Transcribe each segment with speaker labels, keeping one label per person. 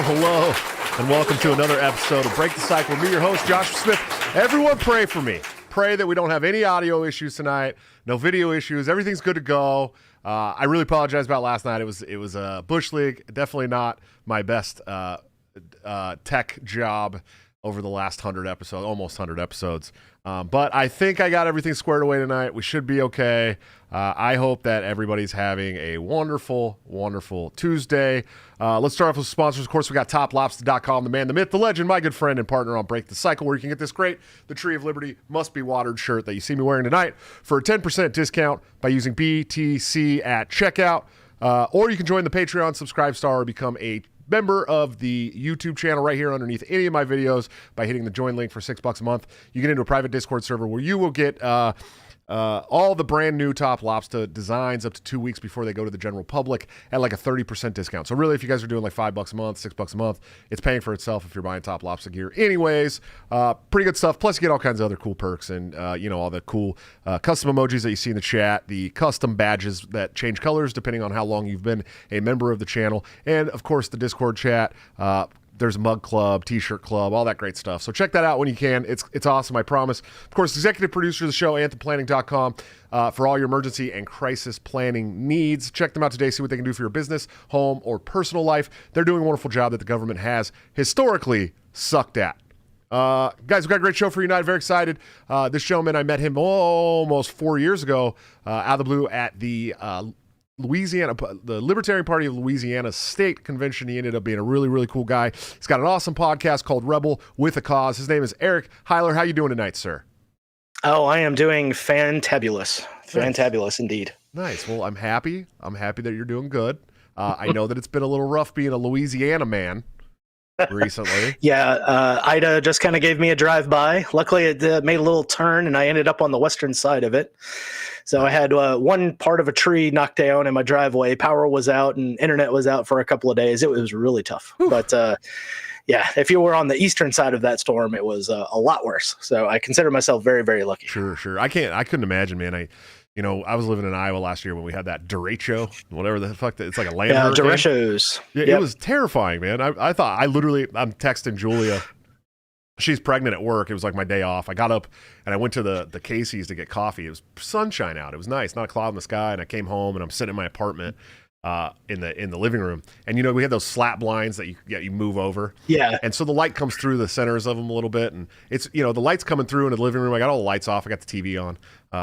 Speaker 1: Hello, and welcome to another episode of Break the Cycle. Me, your host, Joshua Smith. Everyone pray for me. Pray that we don't have any audio issues tonight, no video issues. Everything's good to go. I really apologize about last night. It was a Bush League. Definitely not my best tech job over the last 100 episodes, almost 100 episodes. But I think I got everything squared away tonight. We should be okay. I hope that everybody's having a wonderful, wonderful Tuesday. Let's start off with sponsors. Of course, we got toplobster.com, the man, the myth, the legend, my good friend and partner on Break the Cycle, where you can get this great The Tree of Liberty Must Be Watered shirt that you see me wearing tonight for a 10% discount by using BTC at checkout. Or you can join the Patreon, subscribe star, or become a member of the YouTube channel right here underneath any of my videos by hitting the join link for $6 a month. You get into a private Discord server where you will get all the brand new Top Lobster designs up to 2 weeks before they go to the general public at like a 30% discount. So really, if you guys are doing like $5 a month, $6 a month, it's paying for itself if you're buying Top Lobster gear. Anyways, pretty good stuff. Plus, you get all kinds of other cool perks and all the cool custom emojis that you see in the chat, the custom badges that change colors depending on how long you've been a member of the channel, and of course the Discord chat. There's a mug club, t-shirt club, all that great stuff. So check that out when you can. It's awesome, I promise. Of course, executive producer of the show, anthemplanning.com, for all your emergency and crisis planning needs. Check them out today. See what they can do for your business, home, or personal life. They're doing a wonderful job that the government has historically sucked at. Guys, we've got a great show for you tonight. Very excited. This gentleman, I met him almost 4 years ago out of the blue at the the Libertarian Party of Louisiana State Convention. He ended up being a really, really cool guy. He's got an awesome podcast called Rebel with a Cause. His name is Eric Hailar. How you doing tonight, sir?
Speaker 2: Oh, I am doing fantabulous. Fantabulous indeed.
Speaker 1: Nice. Well, I'm happy. I'm happy that you're doing good. I know that it's been a little rough being a Louisiana man recently.
Speaker 2: Yeah, Ida just kind of gave me a drive-by. Luckily, it made a little turn, and I ended up on the western side of it. So I had one part of a tree knocked down in my driveway. Power was out, and internet was out for a couple of days. It was really tough. Whew. But yeah, if you were on the eastern side of that storm, it was a lot worse. So I consider myself very, very lucky.
Speaker 1: Sure. I couldn't imagine, man. I was living in Iowa last year when we had that derecho, whatever the fuck, it's like a land hurricane.
Speaker 2: Derechos.
Speaker 1: Yeah, yep. It was terrifying, man. I'm texting Julia. She's pregnant at work. It was like my day off. I got up and I went to the Casey's to get coffee. It was sunshine out. It was nice, not a cloud in the sky. And I came home and I'm sitting in my apartment in the living room. And we had those slat blinds that you move over. Yeah. And so the light comes through the centers of them a little bit, and it's the light's coming through in the living room. I got all the lights off. I got the TV on,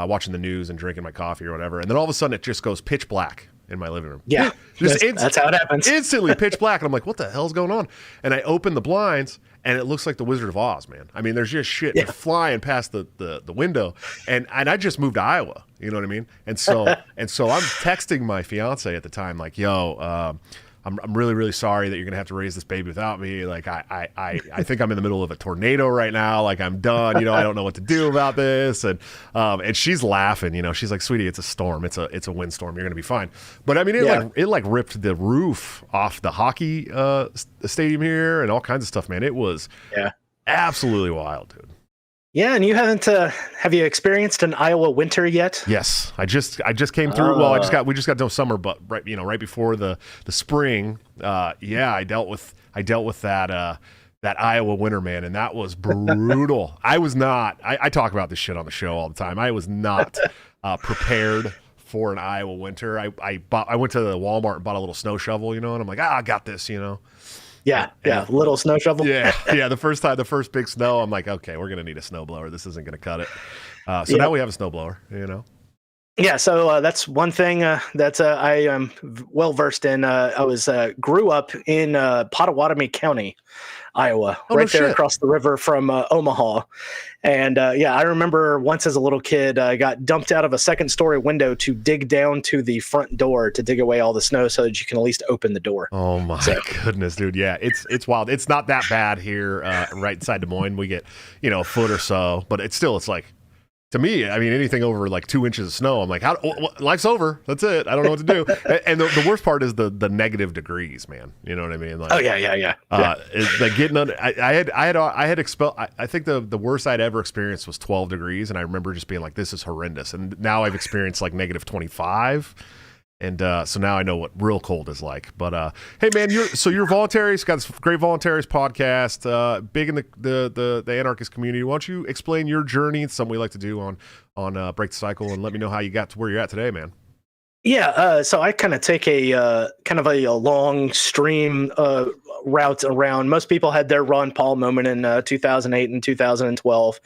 Speaker 1: watching the news and drinking my coffee or whatever. And then all of a sudden it just goes pitch black in my living room.
Speaker 2: Yeah. That's how it happens.
Speaker 1: Instantly pitch black. And I'm like, what the hell's going on? And I open the blinds and it looks like the Wizard of Oz, man. I mean, there's just shit flying past the window. And I just moved to Iowa. You know what I mean? And so I'm texting my fiance at the time, like, yo, I'm really, really sorry that you're gonna have to raise this baby without me. Like, I think I'm in the middle of a tornado right now. Like, I'm done. I don't know what to do about this. And she's laughing. She's like, sweetie, it's a storm. It's a windstorm. You're gonna be fine. But I mean, it ripped the roof off the hockey stadium here and all kinds of stuff, man. It was absolutely wild, dude.
Speaker 2: Yeah, and you haven't have you experienced an Iowa winter yet?
Speaker 1: Yes, I just came through. Well, we just got no summer, but right before the spring. I dealt with that Iowa winter, man, and that was brutal. I was not. I talk about this shit on the show all the time. I was not prepared for an Iowa winter. I went to the Walmart and bought a little snow shovel, and I'm like, I got this,
Speaker 2: Yeah, little snow shovel.
Speaker 1: Yeah. The first big snow, I'm like, okay, we're gonna need a snowblower. This isn't gonna cut it. So now we have a snowblower.
Speaker 2: Yeah, so that's one thing that I am well versed in. I was grew up in Pottawatomie County, Iowa,
Speaker 1: Oh, no
Speaker 2: right there
Speaker 1: shit.
Speaker 2: across the river from Omaha. And yeah, I remember once as a little kid, I got dumped out of a second story window to dig down to the front door to dig away all the snow so that you can at least open the door.
Speaker 1: Oh my goodness, dude. Yeah, it's wild. It's not that bad here right inside Des Moines. We get, a foot or so, but it's like, to me, I mean, anything over like 2 inches of snow, I'm like, life's over. That's it. I don't know what to do. And the worst part is the negative degrees, man. You know what I mean? Like,
Speaker 2: Oh yeah.
Speaker 1: it's like getting under. I had expelled. I think the worst I'd ever experienced was 12 degrees, and I remember just being like, this is horrendous. And now I've experienced like negative 25. And so now I know what real cold is like. But hey, man, you're voluntary. Got this great voluntaries podcast, big in the anarchist community. Why don't you explain your journey? It's something we like to do on Break the Cycle, and let me know how you got to where you're at today, man.
Speaker 2: Yeah, so I kind of take a kind of a long stream route around. Most people had their Ron Paul moment in 2008 and 2012.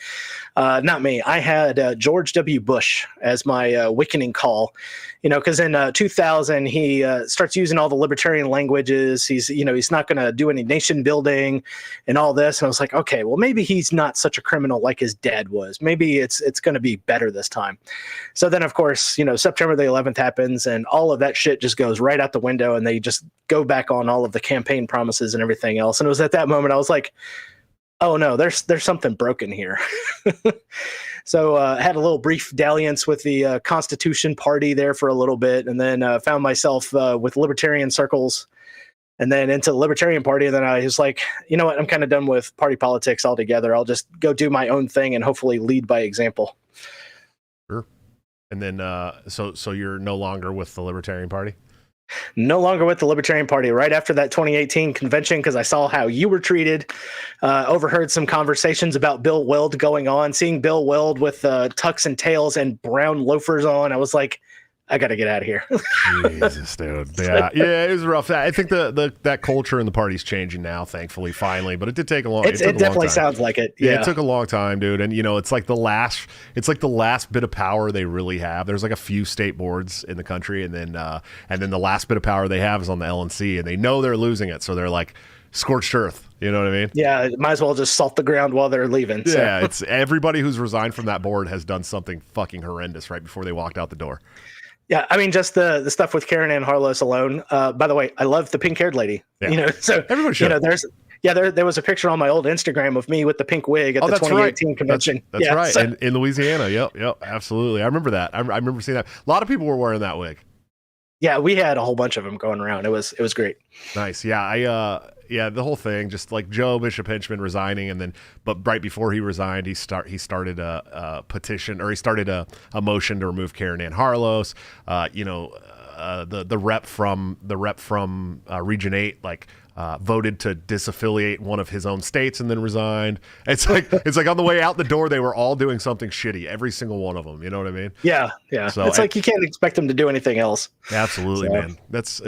Speaker 2: Not me. I had George W. Bush as my awakening call. Because in 2000 he starts using all the libertarian languages. He's not going to do any nation building and all this. And I was like, okay, well maybe he's not such a criminal like his dad was. Maybe it's going to be better this time. So then, of course, September the 11th happens, and all of that shit just goes right out the window, and they just go back on all of the campaign promises and everything else. And it was at that moment I was like, oh no, there's something broken here. So I had a little brief dalliance with the Constitution Party there for a little bit, and then found myself with libertarian circles, and then into the Libertarian Party. And then I was like, you know what, I'm kind of done with party politics altogether. I'll just go do my own thing and hopefully lead by example.
Speaker 1: Sure. And then so you're no longer with the Libertarian Party?
Speaker 2: No longer with the Libertarian Party. Right after that 2018 convention, because I saw how you were treated, overheard some conversations about Bill Weld going on, seeing Bill Weld with tux and tails and brown loafers on. I was like, I got to get out of here.
Speaker 1: Jesus, dude. Yeah, it was rough. I think that culture in the party's changing now, thankfully, finally. But it did take a long.
Speaker 2: It definitely sounds like it. Yeah,
Speaker 1: it took a long time, dude. And it's like the last bit of power they really have. There's like a few state boards in the country, and then the last bit of power they have is on the LNC, and they know they're losing it, so they're like scorched earth. You know what I mean?
Speaker 2: Yeah, might as well just salt the ground while they're leaving. So.
Speaker 1: Yeah, it's everybody who's resigned from that board has done something fucking horrendous right before they walked out the door.
Speaker 2: Yeah, I mean, just the stuff with Karen Ann Harlos alone. By the way, I love the pink-haired lady.
Speaker 1: Yeah.
Speaker 2: So
Speaker 1: everyone should.
Speaker 2: There was a picture on my old Instagram of me with the pink wig at the 2018 convention.
Speaker 1: That's right, so. in Louisiana. Yep, absolutely. I remember that. I remember seeing that. A lot of people were wearing that wig.
Speaker 2: Yeah, we had a whole bunch of them going around. It was great.
Speaker 1: Nice. Yeah, the whole thing, just like Joe Bishop Henchman resigning, but right before he resigned, he started a petition, or he started a motion to remove Karen Ann Harlos. The rep from Region 8 voted to disaffiliate one of his own states and then resigned. It's like on the way out the door, they were all doing something shitty, every single one of them. You know what I mean?
Speaker 2: Yeah. So it's like you can't expect them to do anything else.
Speaker 1: Absolutely, man. It's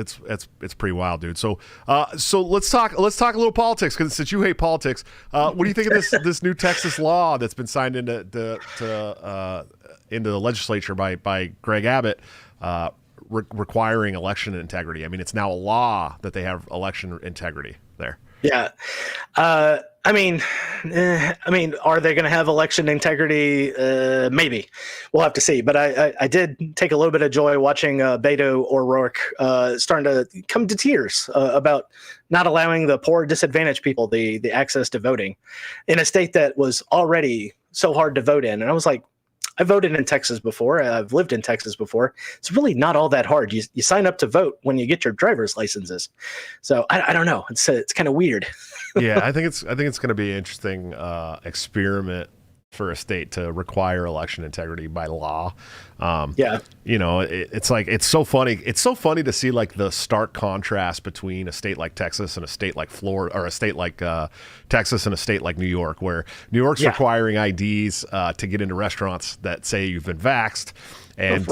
Speaker 1: pretty wild, dude. So let's talk a little politics, because since you hate politics, what do you think of this new Texas law that's been signed into the legislature by Greg Abbott? Requiring election integrity. I mean, it's now a law that they have election integrity there.
Speaker 2: Yeah. I mean, are they going to have election integrity? Maybe. We'll have to see. But I did take a little bit of joy watching Beto O'Rourke starting to come to tears about not allowing the poor, disadvantaged people the access to voting in a state that was already so hard to vote in. And I was like, I voted in Texas before. I've lived in Texas before. It's really not all that hard. You sign up to vote when you get your driver's licenses. So I don't know. It's kind of weird.
Speaker 1: Yeah, I think it's going to be an interesting experiment for a state to require election integrity by law. It's so funny. It's so funny to see like the stark contrast between a state like Texas and a state like Florida, or a state like Texas and a state like New York, where New York's requiring IDs to get into restaurants that say you've been vaxxed, and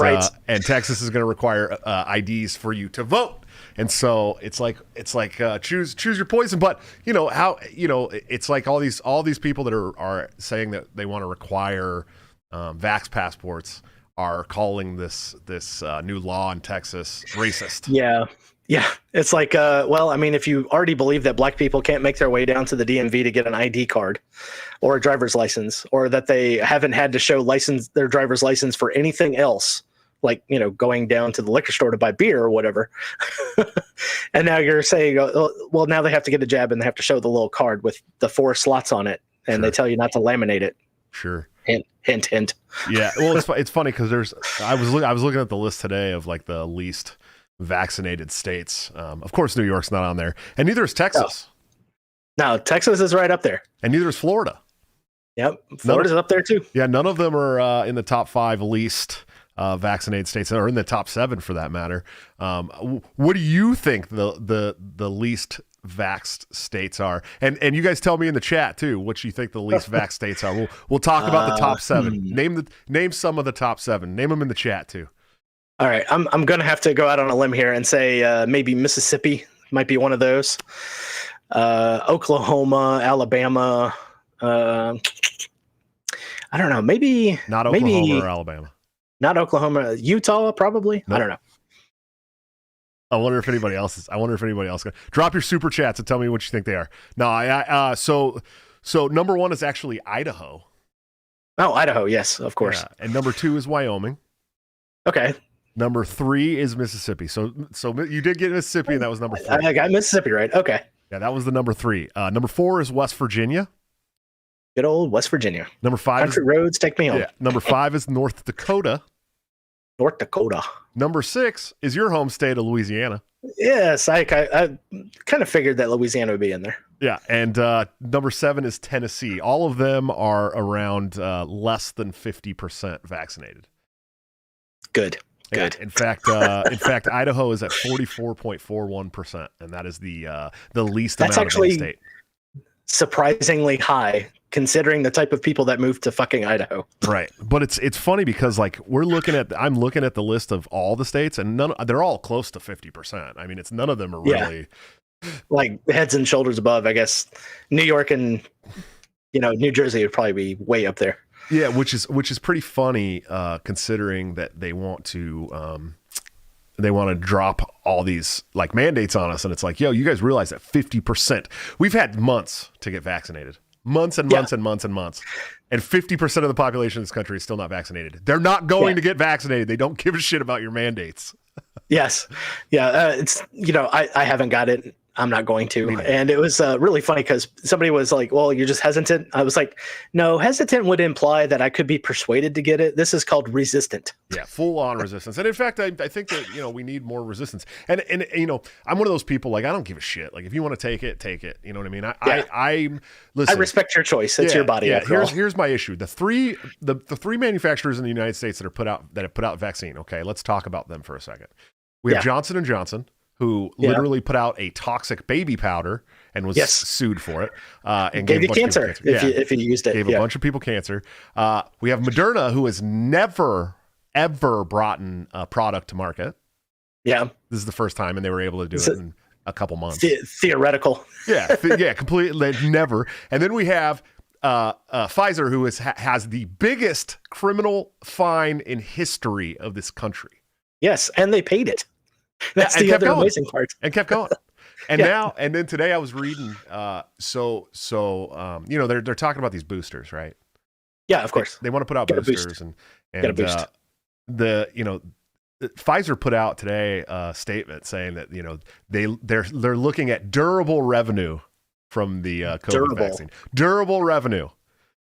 Speaker 1: Texas is going to require IDs for you to vote. And so it's like choose your poison. But it's like all these people that are saying that they want to require vax passports are calling this new law in Texas racist.
Speaker 2: Yeah. Yeah. It's like, well, I mean, if you already believe that black people can't make their way down to the DMV to get an ID card or a driver's license, or that they haven't had to show their driver's license for anything else, like, going down to the liquor store to buy beer or whatever. And now you're saying, well, now they have to get a jab and they have to show the little card with the 4 slots on it, and
Speaker 1: Sure.
Speaker 2: they tell you not to laminate it.
Speaker 1: Sure.
Speaker 2: Hint, hint, hint.
Speaker 1: Yeah. Well, it's funny because I was looking at the list today of like the least vaccinated states. Of course, New York's not on there, and neither is Texas.
Speaker 2: No, Texas is right up there.
Speaker 1: And neither is Florida.
Speaker 2: Yep. Florida's up there too.
Speaker 1: Yeah. None of them are in the top 5 least vaccinated states, or in the top 7 for that matter. What do you think the least vaxxed states are? And you guys tell me in the chat too what you think the least vaxxed states are. We'll talk about the top 7. Name some of the top 7. Name them in the chat too.
Speaker 2: All right, I'm gonna have to go out on a limb here and say maybe Mississippi might be one of those. Oklahoma, Alabama. I don't know. Maybe
Speaker 1: not Oklahoma or Alabama.
Speaker 2: Not Oklahoma. Utah, probably. Nope. I don't know.
Speaker 1: I wonder if anybody else is. Drop your super chats and tell me what you think they are. No, so number 1 is actually Idaho.
Speaker 2: Oh, Idaho, yes, of course.
Speaker 1: Yeah. And number 2 is Wyoming.
Speaker 2: Okay.
Speaker 1: Number 3 is Mississippi. So you did get Mississippi, and that was number 3.
Speaker 2: I got Mississippi right. Okay.
Speaker 1: Yeah, that was the number 3. Number 4 is West Virginia.
Speaker 2: Good old West Virginia.
Speaker 1: Number 5
Speaker 2: Country roads take me home.
Speaker 1: Yeah. Number 5 is North Dakota.
Speaker 2: North Dakota.
Speaker 1: Number 6 is your home state of Louisiana.
Speaker 2: Yes, I kind of figured that Louisiana would be in there.
Speaker 1: Yeah, and number 7 is Tennessee. All of them are around less than 50% vaccinated.
Speaker 2: Good.
Speaker 1: Yeah, in fact, Idaho is at 44.41%, and that is the least
Speaker 2: That's
Speaker 1: amount
Speaker 2: actually
Speaker 1: of any state.
Speaker 2: Surprisingly high, considering the type of people that moved to fucking Idaho.
Speaker 1: Right, but it's funny because like I'm looking at the list of all the states, and they're all close to 50%. I mean, none of them are really
Speaker 2: like heads and shoulders above. I guess New York and New Jersey would probably be way up there.
Speaker 1: Yeah, which is pretty funny considering that they want to drop all these like mandates on us, and it's like, yo, you guys realize that 50%. We've had months to get vaccinated, months and months and months and months, and 50% of the population of this country is still not vaccinated. They're not going to get vaccinated. They don't give a shit about your mandates.
Speaker 2: Yes, yeah, it's I haven't got it. I'm not going to. And it was really funny because somebody was like, well, you're just hesitant. I was like, no, hesitant would imply that I could be persuaded to get it. This is called resistant.
Speaker 1: Yeah, full on resistance. And in fact, I think that, we need more resistance. And I'm one of those people, like, I don't give a shit. Like, if you want to take it, take it. You know what I mean? Listen,
Speaker 2: I respect your choice. It's your body.
Speaker 1: Yeah, here's my issue. The three manufacturers in the United States that have put out vaccine. Okay, let's talk about them for a second. We have Johnson & Johnson, who literally put out a toxic baby powder and was sued for it. And
Speaker 2: gave you cancer if you used it.
Speaker 1: Gave a bunch of people cancer. We have Moderna, who has never, ever brought a product to market. Yeah. This is the first time, and they were able to do it in a couple months.
Speaker 2: Theoretical.
Speaker 1: Yeah, completely never. And then we have Pfizer, who has the biggest criminal fine in history of this country.
Speaker 2: Yes, and they paid it. That's the other amazing part.
Speaker 1: And kept going. And now, and then today I was reading, they're talking about these boosters, right?
Speaker 2: Yeah, of course.
Speaker 1: They want to put out boosters and Pfizer put out today a statement saying that, they're looking at durable revenue from the COVID vaccine. Durable revenue.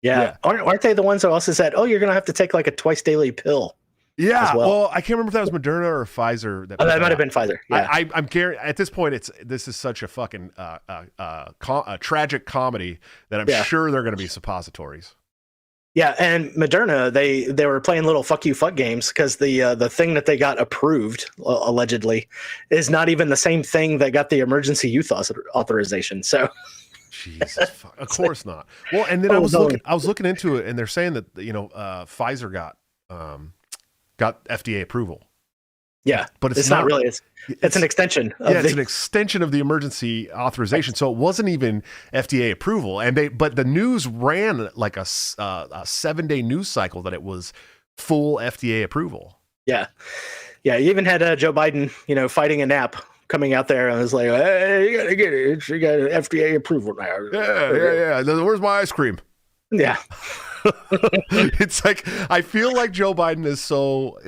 Speaker 2: Yeah. Aren't they the ones that also said, oh, you're going to have to take like a twice daily pill?
Speaker 1: Yeah, well, I can't remember if that was Moderna or Pfizer.
Speaker 2: That might have been Pfizer. Yeah.
Speaker 1: I'm at this point, this is such a fucking a tragic comedy that I'm sure they're going to be suppositories.
Speaker 2: Yeah, and Moderna, they were playing little fuck you fuck games because the thing that they got approved allegedly is not even the same thing that got the emergency use authorization. So.
Speaker 1: Jesus, of course not. Well, and then I was looking into it, and they're saying that Pfizer got FDA approval.
Speaker 2: Yeah, but it's not really. It's an extension.
Speaker 1: It's an extension of the emergency authorization. So it wasn't even FDA approval, but the news ran like a 7-day news cycle that it was full FDA approval.
Speaker 2: Yeah. Yeah. You even had Joe Biden, fighting a nap coming out there and was like, hey, you got to get it. You got an FDA approval now.
Speaker 1: Yeah. Where's my ice cream?
Speaker 2: Yeah.
Speaker 1: It's like, I feel like Joe Biden is so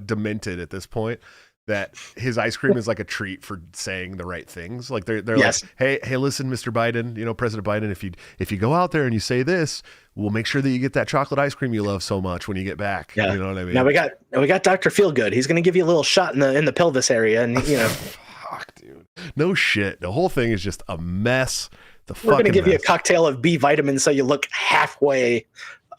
Speaker 1: demented at this point that his ice cream is like a treat for saying the right things. Like they're
Speaker 2: Yes.
Speaker 1: like, hey, listen, Mr. Biden, President Biden, if you go out there and you say this, we'll make sure that you get that chocolate ice cream you love so much when you get back.
Speaker 2: Yeah.
Speaker 1: You know what I mean?
Speaker 2: Now we got Dr. Feelgood. He's going to give you a little shot in the pelvis area, and
Speaker 1: Fuck, dude. No shit. The whole thing is just a mess.
Speaker 2: We're going to give you a
Speaker 1: mess.
Speaker 2: cocktail of B vitamins so you look halfway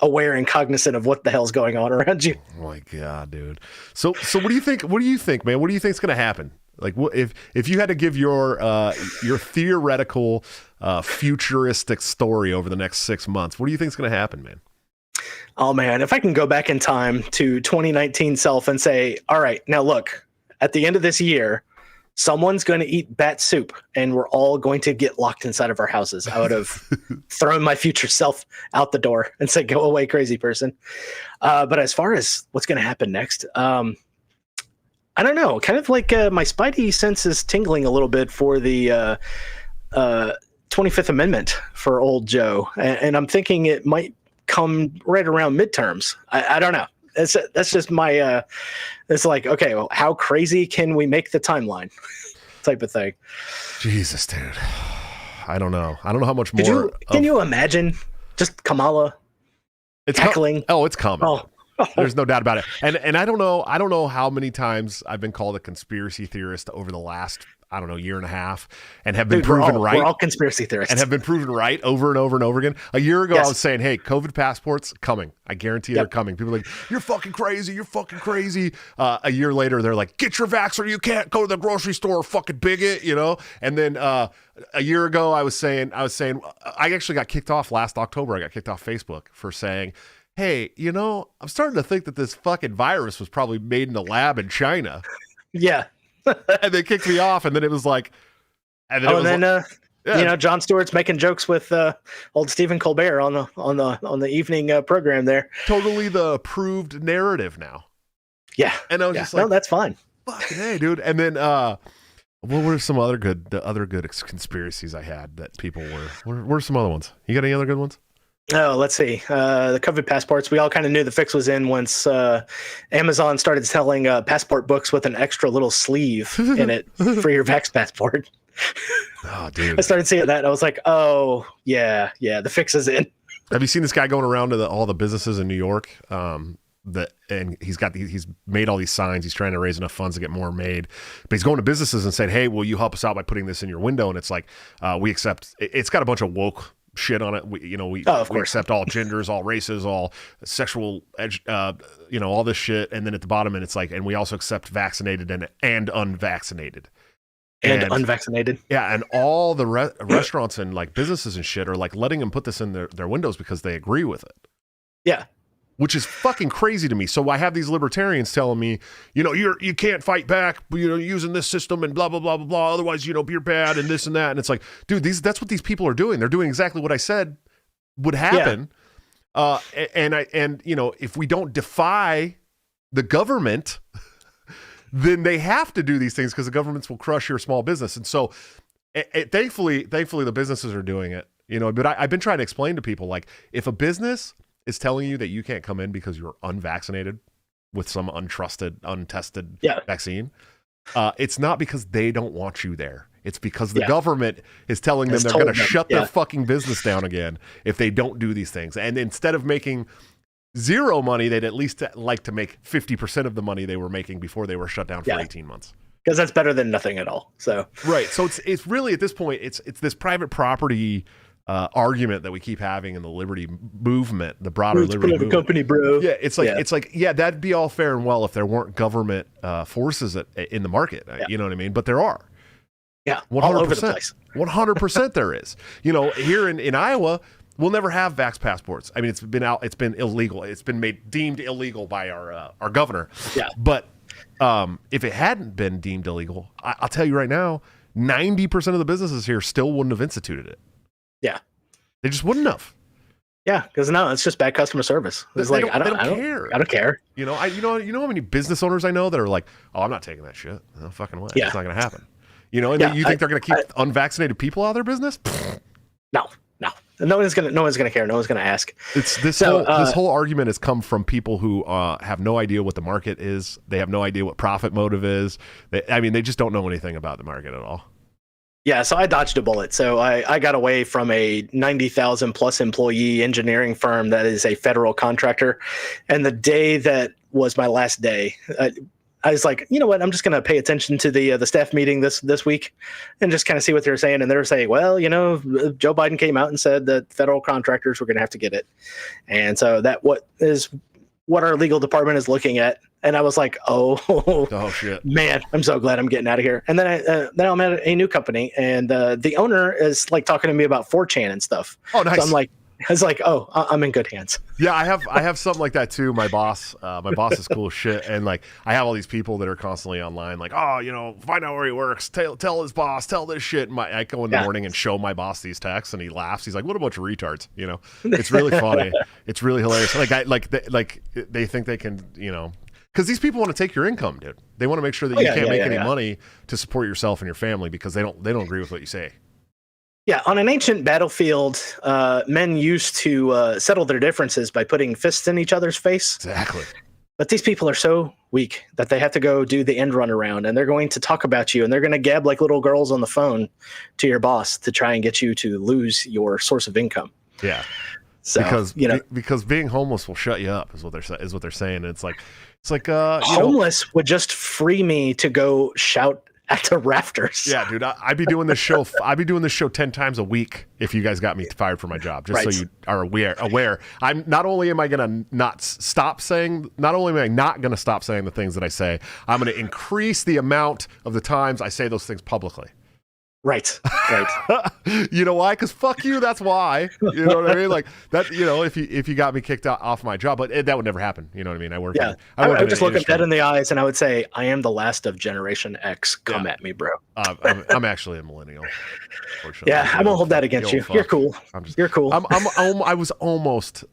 Speaker 2: aware and cognizant of what the hell's going on around you.
Speaker 1: Oh my God, dude. So what do you think? What do you think, man? What do you think's going to happen? Like, what if you had to give your theoretical futuristic story over the next 6 months, what do you think's going to happen, man?
Speaker 2: Oh man, if I can go back in time to 2019 self and say, all right, now look, at the end of this year, someone's going to eat bat soup and we're all going to get locked inside of our houses. I would have thrown my future self out the door and said, go away, crazy person. But as far as what's going to happen next, I don't know. Kind of like my spidey sense is tingling a little bit for the 25th Amendment for old Joe. And I'm thinking it might come right around midterms. I don't know. That's just my it's like, okay, well, how crazy can we make the timeline type of thing.
Speaker 1: Jesus, dude. I don't know how much more.
Speaker 2: Can you imagine just Kamala tackling?
Speaker 1: It's coming.
Speaker 2: Oh.
Speaker 1: There's no doubt about it. And I don't know how many times I've been called a conspiracy theorist over the last, year and a half, and have been proven right.
Speaker 2: We're all conspiracy theorists.
Speaker 1: And have been proven right over and over and over again. A year ago,
Speaker 2: Yes.
Speaker 1: I was saying, hey, COVID passports coming. I guarantee they're coming. People are like, you're fucking crazy. You're fucking crazy. A year later, they're like, get your vax or you can't go to the grocery store, fucking bigot, And then a year ago, I was saying, I actually got kicked off last October. I got kicked off Facebook for saying, hey, I'm starting to think that this fucking virus was probably made in a lab in China.
Speaker 2: Yeah.
Speaker 1: And they kicked me off, and then it was like,
Speaker 2: Jon Stewart's making jokes with old Stephen Colbert on the evening program there.
Speaker 1: Totally the approved narrative now.
Speaker 2: Yeah,
Speaker 1: and I was just like,
Speaker 2: no, that's fine.
Speaker 1: Fucking hey, dude. And then, what were some other good conspiracies I had that people were? What were some other ones? You got any other good ones?
Speaker 2: Oh, let's see. The COVID passports, we all kind of knew the fix was in once Amazon started selling passport books with an extra little sleeve in it for your Vax passport.
Speaker 1: Oh, dude.
Speaker 2: I started seeing that and I was like, oh, yeah, the fix is in.
Speaker 1: Have you seen this guy going around to all the businesses in New York? And he's made all these signs. He's trying to raise enough funds to get more made. But he's going to businesses and saying, hey, will you help us out by putting this in your window? And it's like, we accept, it's got a bunch of woke shit on it. We accept all genders, all races, all sexual, all this shit. And then at the bottom, and it's like, and we also accept vaccinated and unvaccinated.
Speaker 2: And unvaccinated.
Speaker 1: Yeah, and all the restaurants and like businesses and shit are like letting them put this in their windows because they agree with it.
Speaker 2: Yeah.
Speaker 1: Which is fucking crazy to me. So I have these libertarians telling me, you can't fight back, using this system and blah, blah, blah, blah, blah. Otherwise, you're bad and this and that. And it's like, dude, that's what these people are doing. They're doing exactly what I said would happen. Yeah. If we don't defy the government, then they have to do these things because the governments will crush your small business. And so thankfully the businesses are doing it, but I've been trying to explain to people, like, if a business is telling you that you can't come in because you're unvaccinated with some untested vaccine, it's not because they don't want you there. It's because the government is telling them they're going to shut their fucking business down again if they don't do these things. And instead of making zero money, they'd at least like to make 50% of the money they were making before they were shut down for 18 months.
Speaker 2: Because that's better than nothing at all. So
Speaker 1: right. So it's really, at this point, it's this private property argument that we keep having in the liberty movement, the broader liberty movement.
Speaker 2: Company, bro.
Speaker 1: Yeah, it's like that'd be all fair and well if there weren't government forces in the market. You know what I mean? But there are.
Speaker 2: Yeah,
Speaker 1: 100%.
Speaker 2: all over the place.
Speaker 1: 100% there is. Here in Iowa, we'll never have vax passports. I mean, it's been illegal. It's been deemed illegal by our governor. Yeah. But if it hadn't been deemed illegal, I'll tell you right now, 90% of the businesses here still wouldn't have instituted it.
Speaker 2: Yeah.
Speaker 1: They just wouldn't have.
Speaker 2: Yeah, because no, it's just bad customer service. It's
Speaker 1: They
Speaker 2: like
Speaker 1: don't care.
Speaker 2: I don't care.
Speaker 1: You know, you know how many business owners I know that are like, "Oh, I'm not taking that shit. No fucking way.
Speaker 2: Yeah.
Speaker 1: It's not going to happen." You know, and
Speaker 2: Yeah,
Speaker 1: you think they're going to keep unvaccinated people out of their business?
Speaker 2: No. No one's gonna care. No one's gonna ask.
Speaker 1: It's this whole argument has come from people who have no idea what the market is. They have no idea what profit motive is. They just don't know anything about the market at all.
Speaker 2: Yeah, so I dodged a bullet. So I got away from a 90,000 plus employee engineering firm that is a federal contractor. And the day that was my last day, I was like, you know what? I'm just going to pay attention to the staff meeting this week and just kind of see what they're saying. And they were saying, well, you know, Joe Biden came out and said that federal contractors were going to have to get it. And so what our legal department is looking at. And I was like, oh
Speaker 1: shit,
Speaker 2: man, I'm so glad I'm getting out of here. And then I'm at a new company, and the owner is like talking to me about 4chan and stuff.
Speaker 1: Oh, nice.
Speaker 2: So I was like, oh, I'm in good hands.
Speaker 1: Yeah, I have something like that too. My boss is cool as shit, and like I have all these people that are constantly online, like, oh, you know, find out where he works, tell his boss, tell this shit. And I go in the morning and show my boss these texts, and he laughs. He's like, "What a bunch of retards," you know. It's really funny. It's really hilarious. They think they can, you know. Because these people want to take your income, dude. They want to make sure that you can't make any money to support yourself and your family because they don't agree with what you say.
Speaker 2: Yeah, on an ancient battlefield, men used to settle their differences by putting fists in each other's face.
Speaker 1: Exactly.
Speaker 2: But these people are so weak that they have to go do the end run around, and they're going to talk about you, and they're going to gab like little girls on the phone to your boss to try and get you to lose your source of income.
Speaker 1: Yeah.
Speaker 2: So,
Speaker 1: because being homeless will shut you up is what they're saying. And it's like
Speaker 2: homeless would just free me to go shout at the rafters.
Speaker 1: Yeah, dude, I'd be doing this show. I'd be doing this show 10 times a week if you guys got me fired from my job. Just so you are aware. I'm not only am I going to not stop saying the things that I say. I'm going to increase the amount of the times I say those things publicly.
Speaker 2: Right.
Speaker 1: You know why? Because fuck you. That's why. You know what I mean? Like that. You know, if you got me kicked off my job, but that would never happen. You know what I mean? I work.
Speaker 2: Yeah. I would just look them dead in the eyes, and I would say, "I am the last of Generation X. Come at me, bro."
Speaker 1: I'm actually a millennial.
Speaker 2: Yeah, I won't hold that against you. You're cool. You're cool.
Speaker 1: I was almost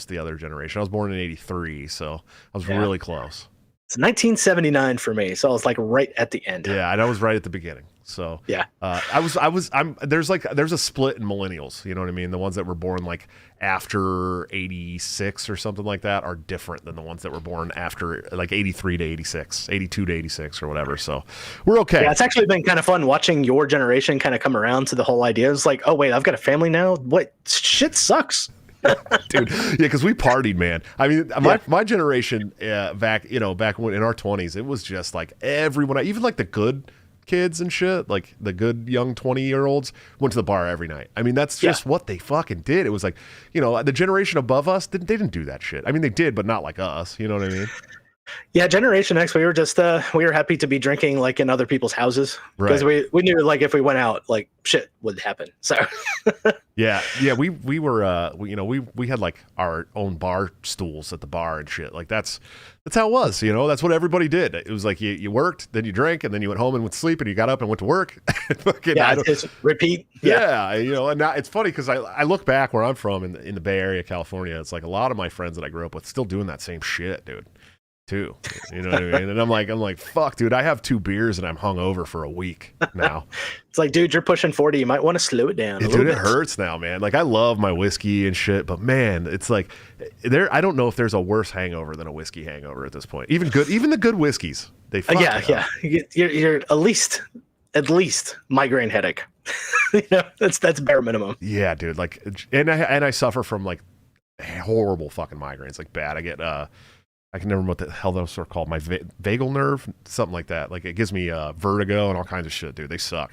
Speaker 1: the other generation. I was born in '83, so I was really close.
Speaker 2: It's 1979 for me, so I was like right at the end.
Speaker 1: Yeah, and I was right at the beginning. So
Speaker 2: yeah,
Speaker 1: there's a split in millennials. You know what I mean? The ones that were born like after 86 or something like that are different than the ones that were born after like 83 to 86, 82 to 86 or whatever. So we're okay.
Speaker 2: Yeah, it's actually been kind of fun watching your generation kind of come around to the whole idea. It's like, oh wait, I've got a family now. What shit sucks.
Speaker 1: Dude, yeah, because we partied, man. I mean, my generation back when in our 20s, it was just like everyone, even like the good kids and shit, like the good young 20-year-olds went to the bar every night. I mean, that's just what they fucking did. It was like, you know, the generation above us, they didn't do that shit. I mean, they did, but not like us. You know what I mean?
Speaker 2: Yeah, Generation X, we were just we were happy to be drinking like in other people's houses because we knew like if we went out, like shit would happen. So
Speaker 1: yeah, we were we had like our own bar stools at the bar and shit. Like that's how it was, you know. That's what everybody did. It was like you worked, then you drank, and then you went home and went to sleep, and you got up and went to work.
Speaker 2: It's repeat.
Speaker 1: Yeah, you know, and now it's funny because I look back where I'm from in the Bay Area, California. It's like a lot of my friends that I grew up with still doing that same shit, dude. Too, you know what I mean? And I'm like, fuck, dude, I have 2 beers and I'm hungover for a week now.
Speaker 2: It's like, dude, you're pushing 40. You might want to slow it down.
Speaker 1: Dude, it hurts now, man. Like, I love my whiskey and shit, but man, it's like I don't know if there's a worse hangover than a whiskey hangover at this point. Even the good whiskeys, they fuck
Speaker 2: yeah. You're at least migraine headache. You know, that's bare minimum.
Speaker 1: Yeah, dude. Like, and I suffer from like horrible fucking migraines, like bad. I get I can never remember what the hell those are called. My vagal nerve, something like that. Like it gives me vertigo and all kinds of shit, dude. They suck.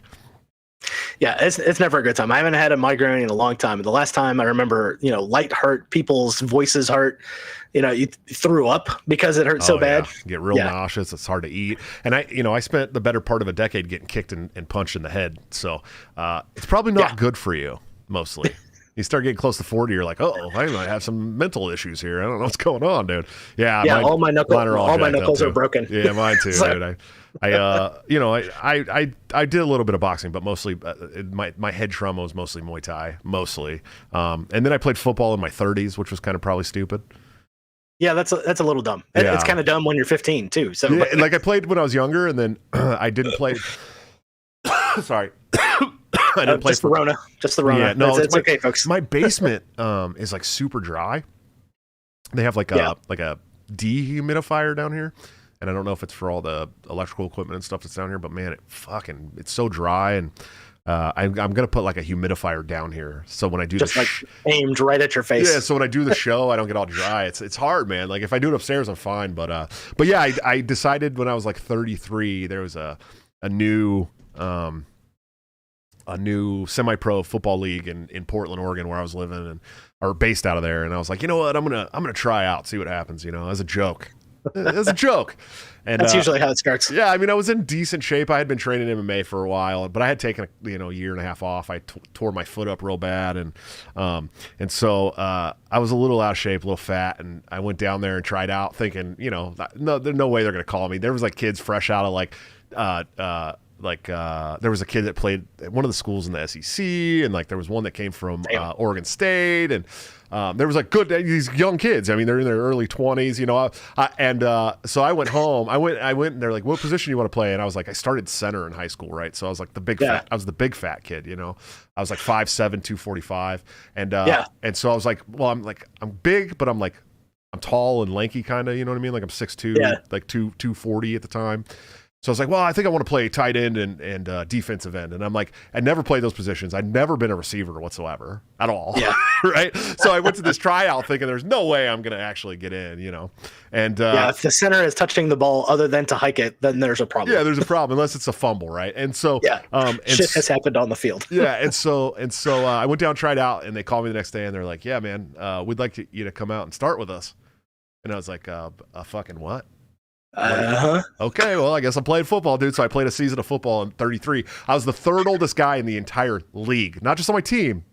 Speaker 2: Yeah, it's never a good time. I haven't had a migraine in a long time. And the last time I remember, you know, light hurt, people's voices hurt. You know, you threw up because it hurt so bad.
Speaker 1: You get real nauseous. It's hard to eat. And I spent the better part of a decade getting kicked and punched in the head. So it's probably not good for you, mostly. You start getting close to 40, you're like, oh, I might have some mental issues here. I don't know what's going on, dude. Yeah,
Speaker 2: all my knuckles are broken.
Speaker 1: Yeah, mine too, dude. I did a little bit of boxing, but mostly my head trauma was mostly Muay Thai, mostly. And then I played football in my 30s, which was kind of probably stupid.
Speaker 2: Yeah, that's a little dumb. Yeah. It's kind of dumb when you're 15 too. So
Speaker 1: yeah, like I played when I was younger, and then I didn't play. Sorry. I didn't play
Speaker 2: just the Rona.
Speaker 1: Yeah, no,
Speaker 2: it's okay, folks.
Speaker 1: My basement is like super dry. They have like a dehumidifier down here, and I don't know if it's for all the electrical equipment and stuff that's down here, but man, it's so dry, and I'm gonna put like a humidifier down here, so when I do
Speaker 2: aimed right at your face.
Speaker 1: Yeah, so when I do the show, I don't get all dry. It's hard, man. Like if I do it upstairs, I'm fine, but yeah, I decided when I was like 33, there was a new semi-pro football league in Portland, Oregon, where I was living or based out of there. And I was like, you know what? I'm gonna try out, see what happens, as a joke. As a joke. And
Speaker 2: that's usually how it starts.
Speaker 1: Yeah, I mean, I was in decent shape. I had been training MMA for a while, but I had taken a year and a half off. I tore my foot up real bad, and so I was a little out of shape, a little fat, and I went down there and tried out, thinking, no, there's no way they're gonna call me. There was like kids fresh out of there was a kid that played at one of the schools in the SEC, and like there was one that came from Oregon State, and there was like these young kids. I mean, they're in their early 20s, so I went home. I went, and they're like, "What position do you want to play?" And I was like, "I started center in high school, right?" So I was like the big fat. I was the big fat kid, I was like 5'7", 245, and so I was like, "Well, I'm big, but I'm tall and lanky, kind of, you know what I mean? Like I'm 6'2", like 240 at the time." So I was like, well, I think I want to play tight end and defensive end. And I'm like, I never played those positions. I'd never been a receiver whatsoever at all. Yeah. Right. So I went to this tryout thinking there's no way I'm going to actually get in, And
Speaker 2: if the center is touching the ball other than to hike it, then there's a problem.
Speaker 1: Yeah, there's a problem unless it's a fumble, right? And so
Speaker 2: shit has happened on the field.
Speaker 1: Yeah, and so I went down, tried out, and they called me the next day, and they're like, yeah, man, we'd like you to come out and start with us. And I was like, a fucking what? Okay, well, I guess I played football, dude. So I played a season of football in 33. I was the third oldest guy in the entire league, not just on my team,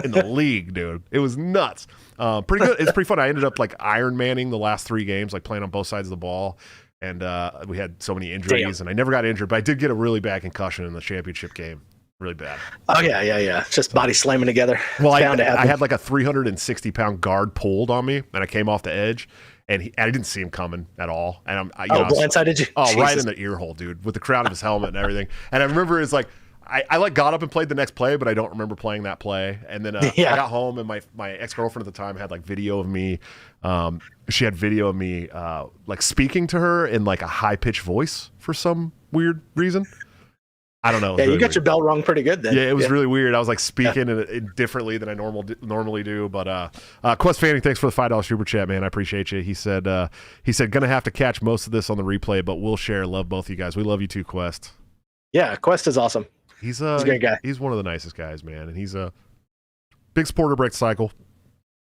Speaker 1: in the league, dude. It was nuts. Pretty good. It's pretty fun. I ended up like Iron Manning the last 3 games, like playing on both sides of the ball. And we had so many injuries, and I never got injured, but I did get a really bad concussion in the championship game. Really bad.
Speaker 2: Oh, yeah. Just body slamming together.
Speaker 1: Well, I had like a 360-pound guard pulled on me, and I came off the edge. And I didn't see him coming at all. And
Speaker 2: blindsided you?
Speaker 1: Oh, Jesus. Right in the ear hole, dude, with the crown of his helmet and everything. And I remember it's like, I like got up and played the next play, but I don't remember playing that play. And then I got home, and my ex-girlfriend at the time had like video of me. She had video of me like speaking to her in like a high-pitched voice for some weird reason. I don't know.
Speaker 2: Yeah, you got your bell rung pretty good then.
Speaker 1: Yeah, it was really weird. I was like speaking it differently than I normally do. But Quest Fanning, thanks for the $5 super chat, man. I appreciate you. He said gonna have to catch most of this on the replay, but we'll share. Love both of you guys. We love you too, Quest.
Speaker 2: Yeah, Quest is awesome.
Speaker 1: He's a great guy. He's one of the nicest guys, man, and he's a big supporter of Break the Cycle.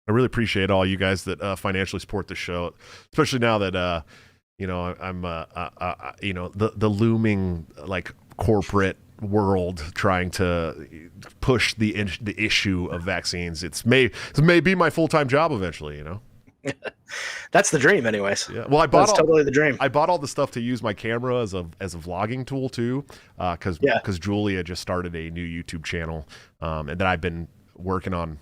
Speaker 1: I really appreciate all you guys that financially support the show, especially now that I'm the looming like corporate world trying to push the issue of vaccines. It may be my full-time job eventually,
Speaker 2: That's the dream anyways.
Speaker 1: Yeah. Well, that's
Speaker 2: totally the dream.
Speaker 1: I bought all the stuff to use my camera as a vlogging tool too, because Julia just started a new YouTube channel, and that I've been working on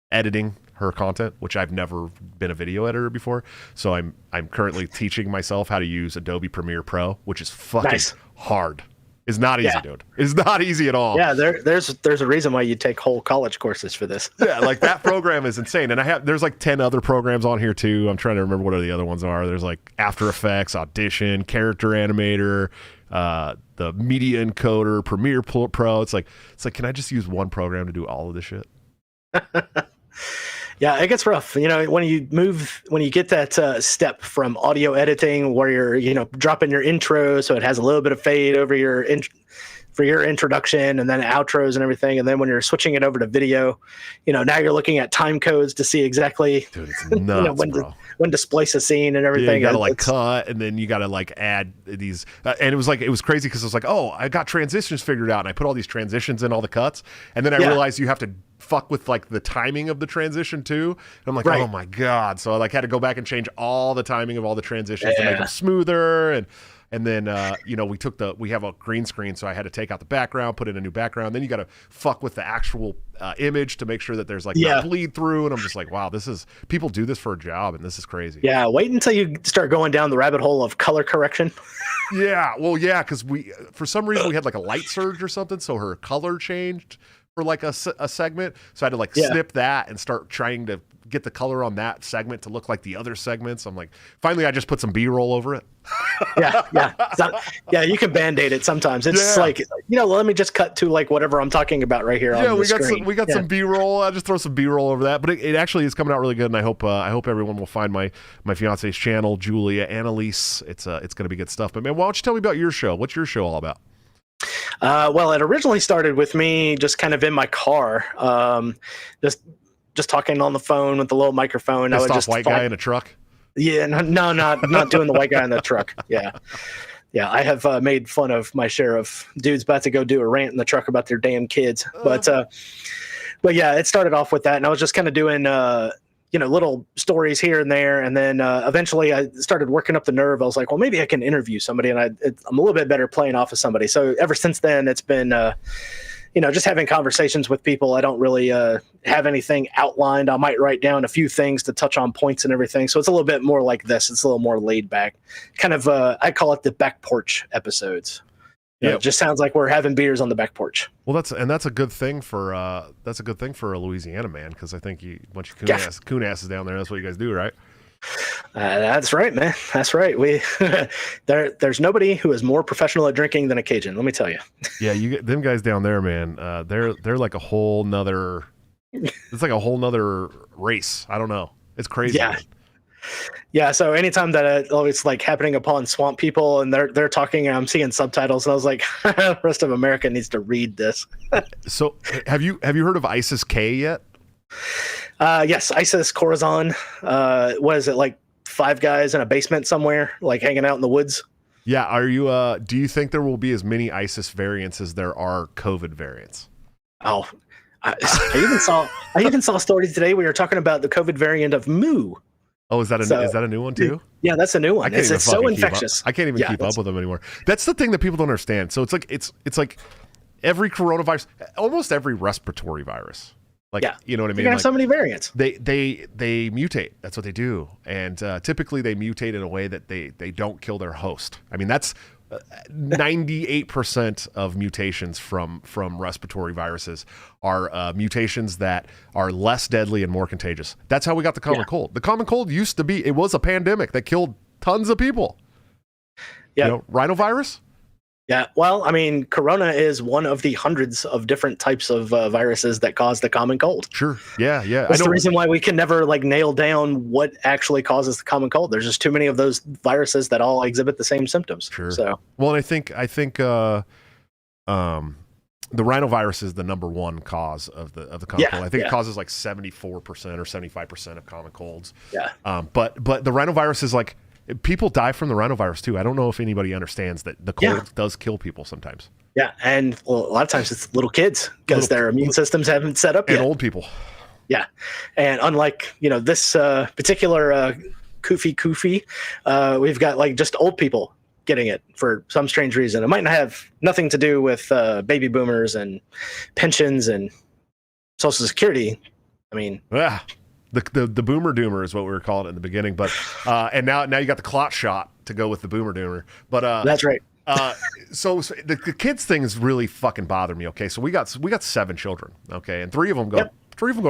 Speaker 1: editing her content, which I've never been a video editor before. So I'm currently teaching myself how to use Adobe Premiere Pro, which is fucking hard. It's not easy, dude. It's not easy at all.
Speaker 2: Yeah, there's a reason why you take whole college courses for this.
Speaker 1: Yeah, like that program is insane. And there's like 10 other programs on here too. I'm trying to remember what the other ones are. There's like After Effects, Audition, Character Animator, the Media Encoder, Premiere Pro. It's like, can I just use one program to do all of this shit?
Speaker 2: Yeah, it gets rough. When you get that step from audio editing where you're, dropping your intro so it has a little bit of fade over your for your introduction and then outros and everything. And then when you're switching it over to video, now you're looking at time codes to see exactly
Speaker 1: Dude, it's nuts,
Speaker 2: when to splice a scene and everything.
Speaker 1: Yeah, you gotta cut, and then you gotta add these, and it was crazy because it was like, oh, I got transitions figured out, and I put all these transitions in all the cuts, and then I realized you have to fuck with the timing of the transition too. And I'm like, oh my god! So I had to go back and change all the timing of all the transitions to make them smoother, and then we have a green screen, so I had to take out the background, put in a new background. Then you got to fuck with the actual image to make sure that there's not bleed through. And I'm just like, wow, people do this for a job, and this is crazy. Yeah,
Speaker 2: wait until you start going down the rabbit hole of color correction.
Speaker 1: Because for some reason we had a light surge or something, so her color changed for a segment. So I had to snip that and start trying to get the color on that segment to look like the other segments. I'm like, finally, I just put some B-roll over it.
Speaker 2: You can Band-Aid it sometimes. It's let me just cut to whatever I'm talking about right here. On the screen.
Speaker 1: We got some B-roll. I just throw some B-roll over that, but it actually is coming out really good, and I hope everyone will find my fiance's channel, Julia Annalise. It's going to be good stuff. But man, why don't you tell me about your show? What's your show all about?
Speaker 2: Well, it originally started with me just kind of in my car, just talking on the phone with the little microphone.
Speaker 1: I would just white guy in a truck.
Speaker 2: Yeah, no, not doing the white guy in the truck. Yeah. I have made fun of my share of dudes about to go do a rant in the truck about their damn kids. But yeah, it started off with that, and I was just kind of doing little stories here and there, and then eventually I started working up the nerve. I was like, well, maybe I can interview somebody, and I'm a little bit better playing off of somebody. So ever since then, it's been just having conversations with people. I don't really have anything outlined. I might write down a few things to touch on points and everything. So it's a little bit more like this. It's a little more laid back, kind of. I call it the back porch episodes. It just sounds like we're having beers on the back porch.
Speaker 1: Well, that's a good thing for a Louisiana man, because I think a bunch of coon asses down there. That's what you guys do, right?
Speaker 2: That's right, man. That's right. We there's nobody who is more professional at drinking than a Cajun. Let me tell you.
Speaker 1: Yeah, them guys down there, man. They're like a whole nother. It's like a whole nother race. I don't know. It's crazy.
Speaker 2: Yeah. Man. Yeah, so anytime that it's happening upon swamp people and they're talking, I'm seeing subtitles, and I was like, the rest of America needs to read this.
Speaker 1: So, have you heard of ISIS K yet?
Speaker 2: Yes, ISIS Khorasan. What is it, 5 guys in a basement somewhere, hanging out in the woods?
Speaker 1: Yeah. Are you? Do you think there will be as many ISIS variants as there are COVID variants?
Speaker 2: Oh, I even saw a story today. We were talking about the COVID variant of Mu.
Speaker 1: Oh, is that a new one too?
Speaker 2: Yeah, that's a new one. It's so infectious.
Speaker 1: I can't even keep up with them anymore. That's the thing that people don't understand. So it's like every coronavirus, almost every respiratory virus. You know what I mean?
Speaker 2: You have so many variants.
Speaker 1: They mutate. That's what they do, and typically they mutate in a way that they don't kill their host. I mean, that's 98% of mutations from respiratory viruses are mutations that are less deadly and more contagious. That's how we got the common cold. The common cold it was a pandemic that killed tons of people. Yeah. Rhinovirus?
Speaker 2: Yeah. Well, I mean, corona is one of the hundreds of different types of viruses that cause the common cold.
Speaker 1: Sure. Yeah.
Speaker 2: That's the reason why we can never nail down what actually causes the common cold. There's just too many of those viruses that all exhibit the same symptoms.
Speaker 1: Sure.
Speaker 2: So,
Speaker 1: well, and I think the rhinovirus is the number one cause of the common cold. I think it causes 74% or 75% of common colds. Yeah. But the rhinovirus is people die from the rhinovirus too. I don't know if anybody understands that the cold does kill people sometimes.
Speaker 2: Yeah, and a lot of times it's little kids because their immune systems haven't set up yet.
Speaker 1: And old people.
Speaker 2: Yeah, and unlike this particular kufi, we've got just old people getting it for some strange reason. It might not have nothing to do with baby boomers and pensions and Social Security. I mean,
Speaker 1: yeah. The boomer doomer is what we were calling it in the beginning, but and now you got the clot shot to go with the boomer doomer. But
Speaker 2: that's right.
Speaker 1: So the kids thing is really fucking bothering me. Okay, so we got 7 children. Okay, and 3 of them go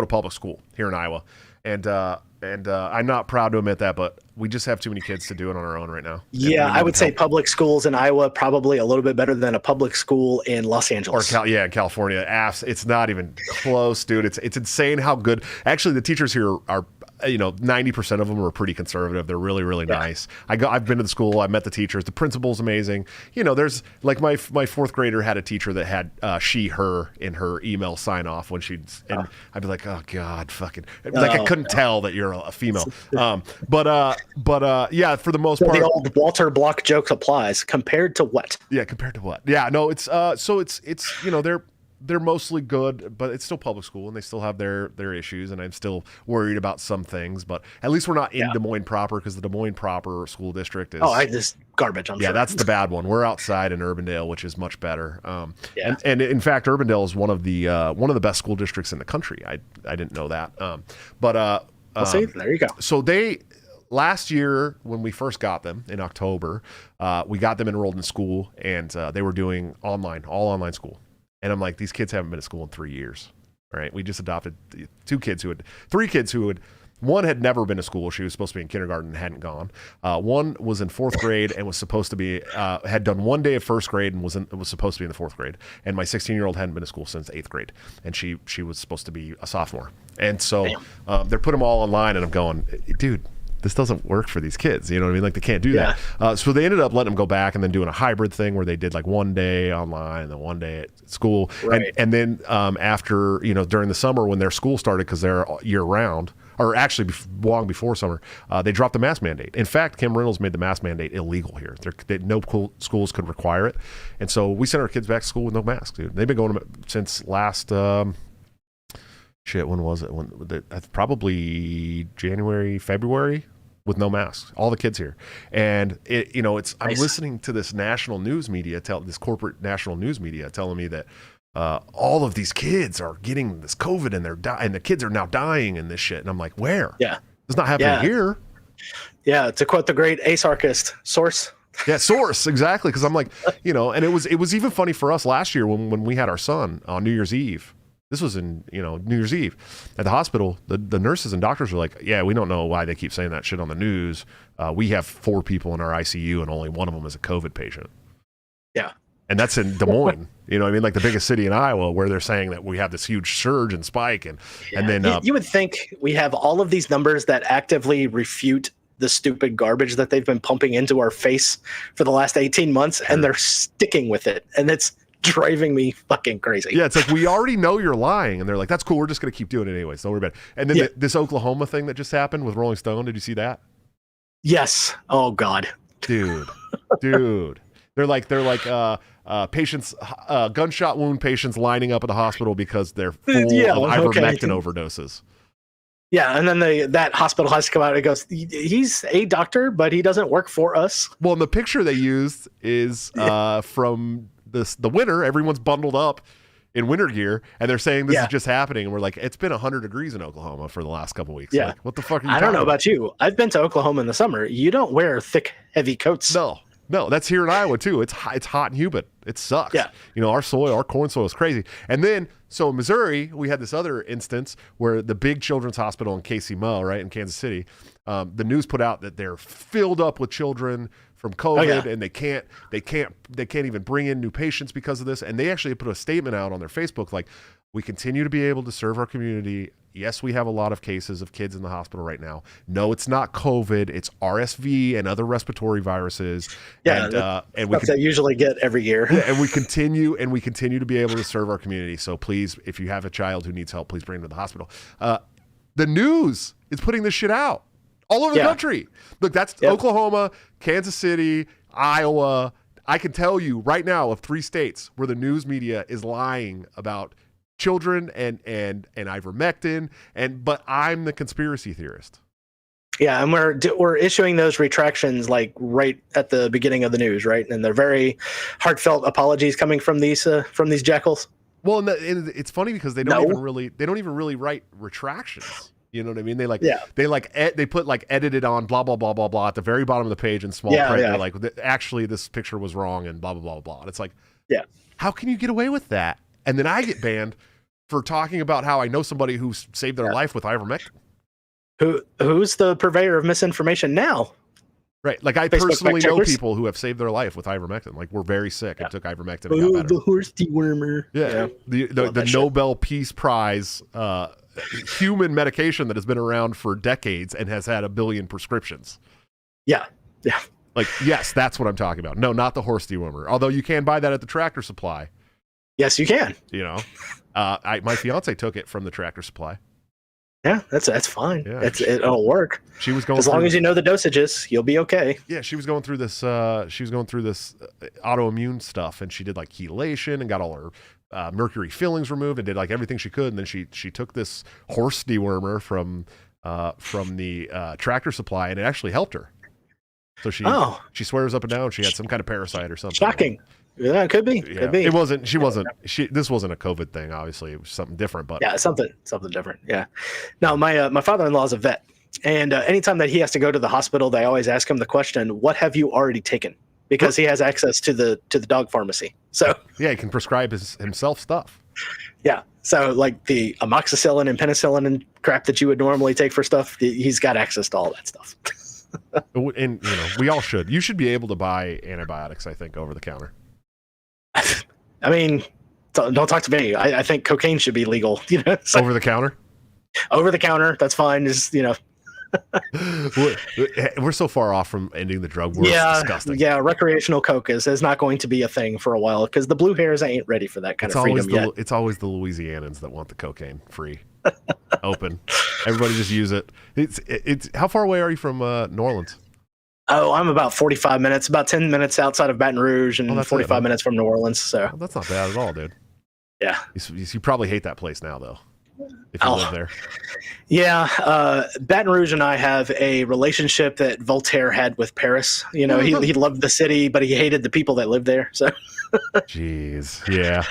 Speaker 1: to public school here in Iowa, and I'm not proud to admit that, but we just have too many kids to do it on our own right now.
Speaker 2: Yeah, I would say public schools in Iowa probably a little bit better than a public school in Los Angeles.
Speaker 1: In California. It's not even close, dude. It's insane how good. Actually, the teachers here are 90% of them are pretty conservative. They're really, really nice. I've been to the school. I met the teachers. The principal's amazing. There's like my fourth grader had a teacher that had she, her in her email sign off when I'd be like, oh God, fucking, like I couldn't tell that you're a female. But yeah, for the most part,
Speaker 2: the old Walter Block joke applies. Compared to what?
Speaker 1: Yeah, compared to what? Yeah, no, it's they're mostly good, but it's still public school and they still have their issues, and I'm still worried about some things, but at least we're not in Des Moines proper, because the Des Moines proper school district is
Speaker 2: this garbage. I'm sure.
Speaker 1: That's the bad one. We're outside in Urbandale, which is much better. And in fact, Urbandale is one of the best school districts in the country. I didn't know that.
Speaker 2: See, there you go.
Speaker 1: So last year, when we first got them in October, we got them enrolled in school, and they were doing all online school. And I'm like, these kids haven't been to school in 3 years. All right. We just adopted three kids who one had never been to school. She was supposed to be in kindergarten and hadn't gone. One was in fourth grade and was supposed to be, had done one day of first grade and was supposed to be in the fourth grade. And my 16-year-old hadn't been to school since 8th grade. And she was supposed to be a sophomore. And so they're putting them all online, and I'm going, dude, this doesn't work for these kids. You know what I mean? Like, they can't do that. So they ended up letting them go back and then doing a hybrid thing where they did like one day online and then one day at school. Right. And then after, during the summer when their school started, because they're year round, or actually long before summer, they dropped the mask mandate. In fact, Kim Reynolds made the mask mandate illegal here. No schools could require it. And so we sent our kids back to school with no masks, dude. They've been going since last... when was it? Probably January, February, with no masks. All the kids here, and I'm listening to this national news media this corporate national news media telling me that all of these kids are getting this COVID and and the kids are now dying and this shit. And I'm like, where? Yeah, it's not happening here.
Speaker 2: Yeah, to quote the great Asarchist, source.
Speaker 1: Yeah, source, exactly. Because I'm like, and it was even funny for us last year when we had our son on New Year's Eve. This was in, New Year's Eve at the hospital. The nurses and doctors were like, yeah, we don't know why they keep saying that shit on the news. We have 4 people in our ICU and only one of them is a COVID patient.
Speaker 2: Yeah.
Speaker 1: And that's in Des Moines, like the biggest city in Iowa, where they're saying that we have this huge surge and spike. And then
Speaker 2: you would think we have all of these numbers that actively refute the stupid garbage that they've been pumping into our face for the last 18 months, and they're sticking with it. And it's driving me fucking crazy.
Speaker 1: Yeah, it's like, we already know you're lying, and they're like, that's cool, we're just going to keep doing it anyways, don't worry about it. And then this Oklahoma thing that just happened with Rolling Stone, did you see that?
Speaker 2: Yes. Oh God,
Speaker 1: dude. They're like patients, gunshot wound patients lining up at the hospital because they're full of ivermectin overdoses.
Speaker 2: Yeah, and then that hospital has to come out and goes, he's a doctor, but he doesn't work for us.
Speaker 1: Well, and the picture they used is from the winter. Everyone's bundled up in winter gear, and they're saying this is just happening. And we're like, it's been 100 degrees in Oklahoma for the last couple of weeks.
Speaker 2: Yeah.
Speaker 1: Like, what the fuck are you
Speaker 2: I don't know about you. I've been to Oklahoma in the summer. You don't wear thick, heavy coats.
Speaker 1: No, that's here in Iowa too. It's hot and humid. It sucks.
Speaker 2: Yeah.
Speaker 1: Our corn soil is crazy. And then, so in Missouri, we had this other instance where the big children's hospital in KC-Mo, right, in Kansas City, the news put out that they're filled up with children from COVID, and they can't even bring in new patients because of this. And they actually put a statement out on their Facebook like, we continue to be able to serve our community. Yes, we have a lot of cases of kids in the hospital right now. No, it's not COVID. It's RSV and other respiratory viruses.
Speaker 2: Yeah, and we usually get every year.
Speaker 1: Yeah, and we continue to be able to serve our community. So please, if you have a child who needs help, please bring them to the hospital. The news is putting this shit out all over the country. Look, that's Oklahoma, Kansas City, Iowa. I can tell you right now of 3 states where the news media is lying about children and ivermectin, but I'm the conspiracy theorist.
Speaker 2: Yeah, and we're issuing those retractions like right at the beginning of the news, right? And they're very heartfelt apologies coming from these jackals.
Speaker 1: Well, and it's funny because they don't even really write retractions. You know what I mean? They put like edited on blah blah blah blah blah at the very bottom of the page in small print. They're like, actually, this picture was wrong and blah blah blah blah. And it's like, how can you get away with that? And then I get banned for talking about how I know somebody who saved their life with ivermectin.
Speaker 2: Who's the purveyor of misinformation now?
Speaker 1: Right. Like I
Speaker 2: Facebook
Speaker 1: personally know
Speaker 2: fact-checkers.
Speaker 1: people who have saved their life with ivermectin. Like we're very sick and took ivermectin and got better.
Speaker 2: The horse dewormer.
Speaker 1: Yeah. The Nobel Peace Prize human medication that has been around for decades and has had 1 billion prescriptions.
Speaker 2: Yeah. Yeah.
Speaker 1: Like, yes, that's what I'm talking about. No, not the horse dewormer. Although you can buy that at the Tractor Supply.
Speaker 2: Yes, you can.
Speaker 1: You know, my fiance took it from the Tractor Supply.
Speaker 2: Yeah, that's fine.
Speaker 1: Yeah,
Speaker 2: it'll work.
Speaker 1: She was going
Speaker 2: as long as you know the dosages, you'll be okay.
Speaker 1: Yeah, she was going through this. Autoimmune stuff, and she did like chelation and got all her mercury fillings removed and did like everything she could. And then she took this horse dewormer from the Tractor Supply, and it actually helped her. So she swears up and down she had some kind of parasite or something.
Speaker 2: Shocking. Yeah, it could be.
Speaker 1: Yeah.
Speaker 2: Could be.
Speaker 1: It wasn't. This wasn't a COVID thing. Obviously, it was something different. But
Speaker 2: yeah, something different. Yeah. No, my father-in-law is a vet, and anytime that he has to go to the hospital, they always ask him the question, "What have you already taken?" Because he has access to the dog pharmacy. So
Speaker 1: yeah, he can prescribe himself stuff.
Speaker 2: Yeah. So like the amoxicillin and penicillin and crap that you would normally take for stuff, he's got access to all that stuff.
Speaker 1: And we all should. You should be able to buy antibiotics, I think, over the counter.
Speaker 2: I mean, don't talk to me. I think cocaine should be legal. So,
Speaker 1: over the counter.
Speaker 2: Over the counter, that's fine. Just
Speaker 1: we're so far off from ending the drug war. Yeah, it's disgusting.
Speaker 2: Yeah, recreational coke is not going to be a thing for a while because the blue hairs ain't ready for that kind of freedom yet.
Speaker 1: It's always the Louisianans that want the cocaine free, open. Everybody just use it. It's how far away are you from New Orleans?
Speaker 2: Oh, I'm about 45 minutes, about 10 minutes outside of Baton Rouge, and 45 minutes from New Orleans. So
Speaker 1: well, that's not bad at all, dude.
Speaker 2: Yeah,
Speaker 1: you probably hate that place now, though. If you live there.
Speaker 2: Yeah, Baton Rouge and I have a relationship that Voltaire had with Paris. He loved the city, but he hated the people that lived there. So,
Speaker 1: jeez, yeah,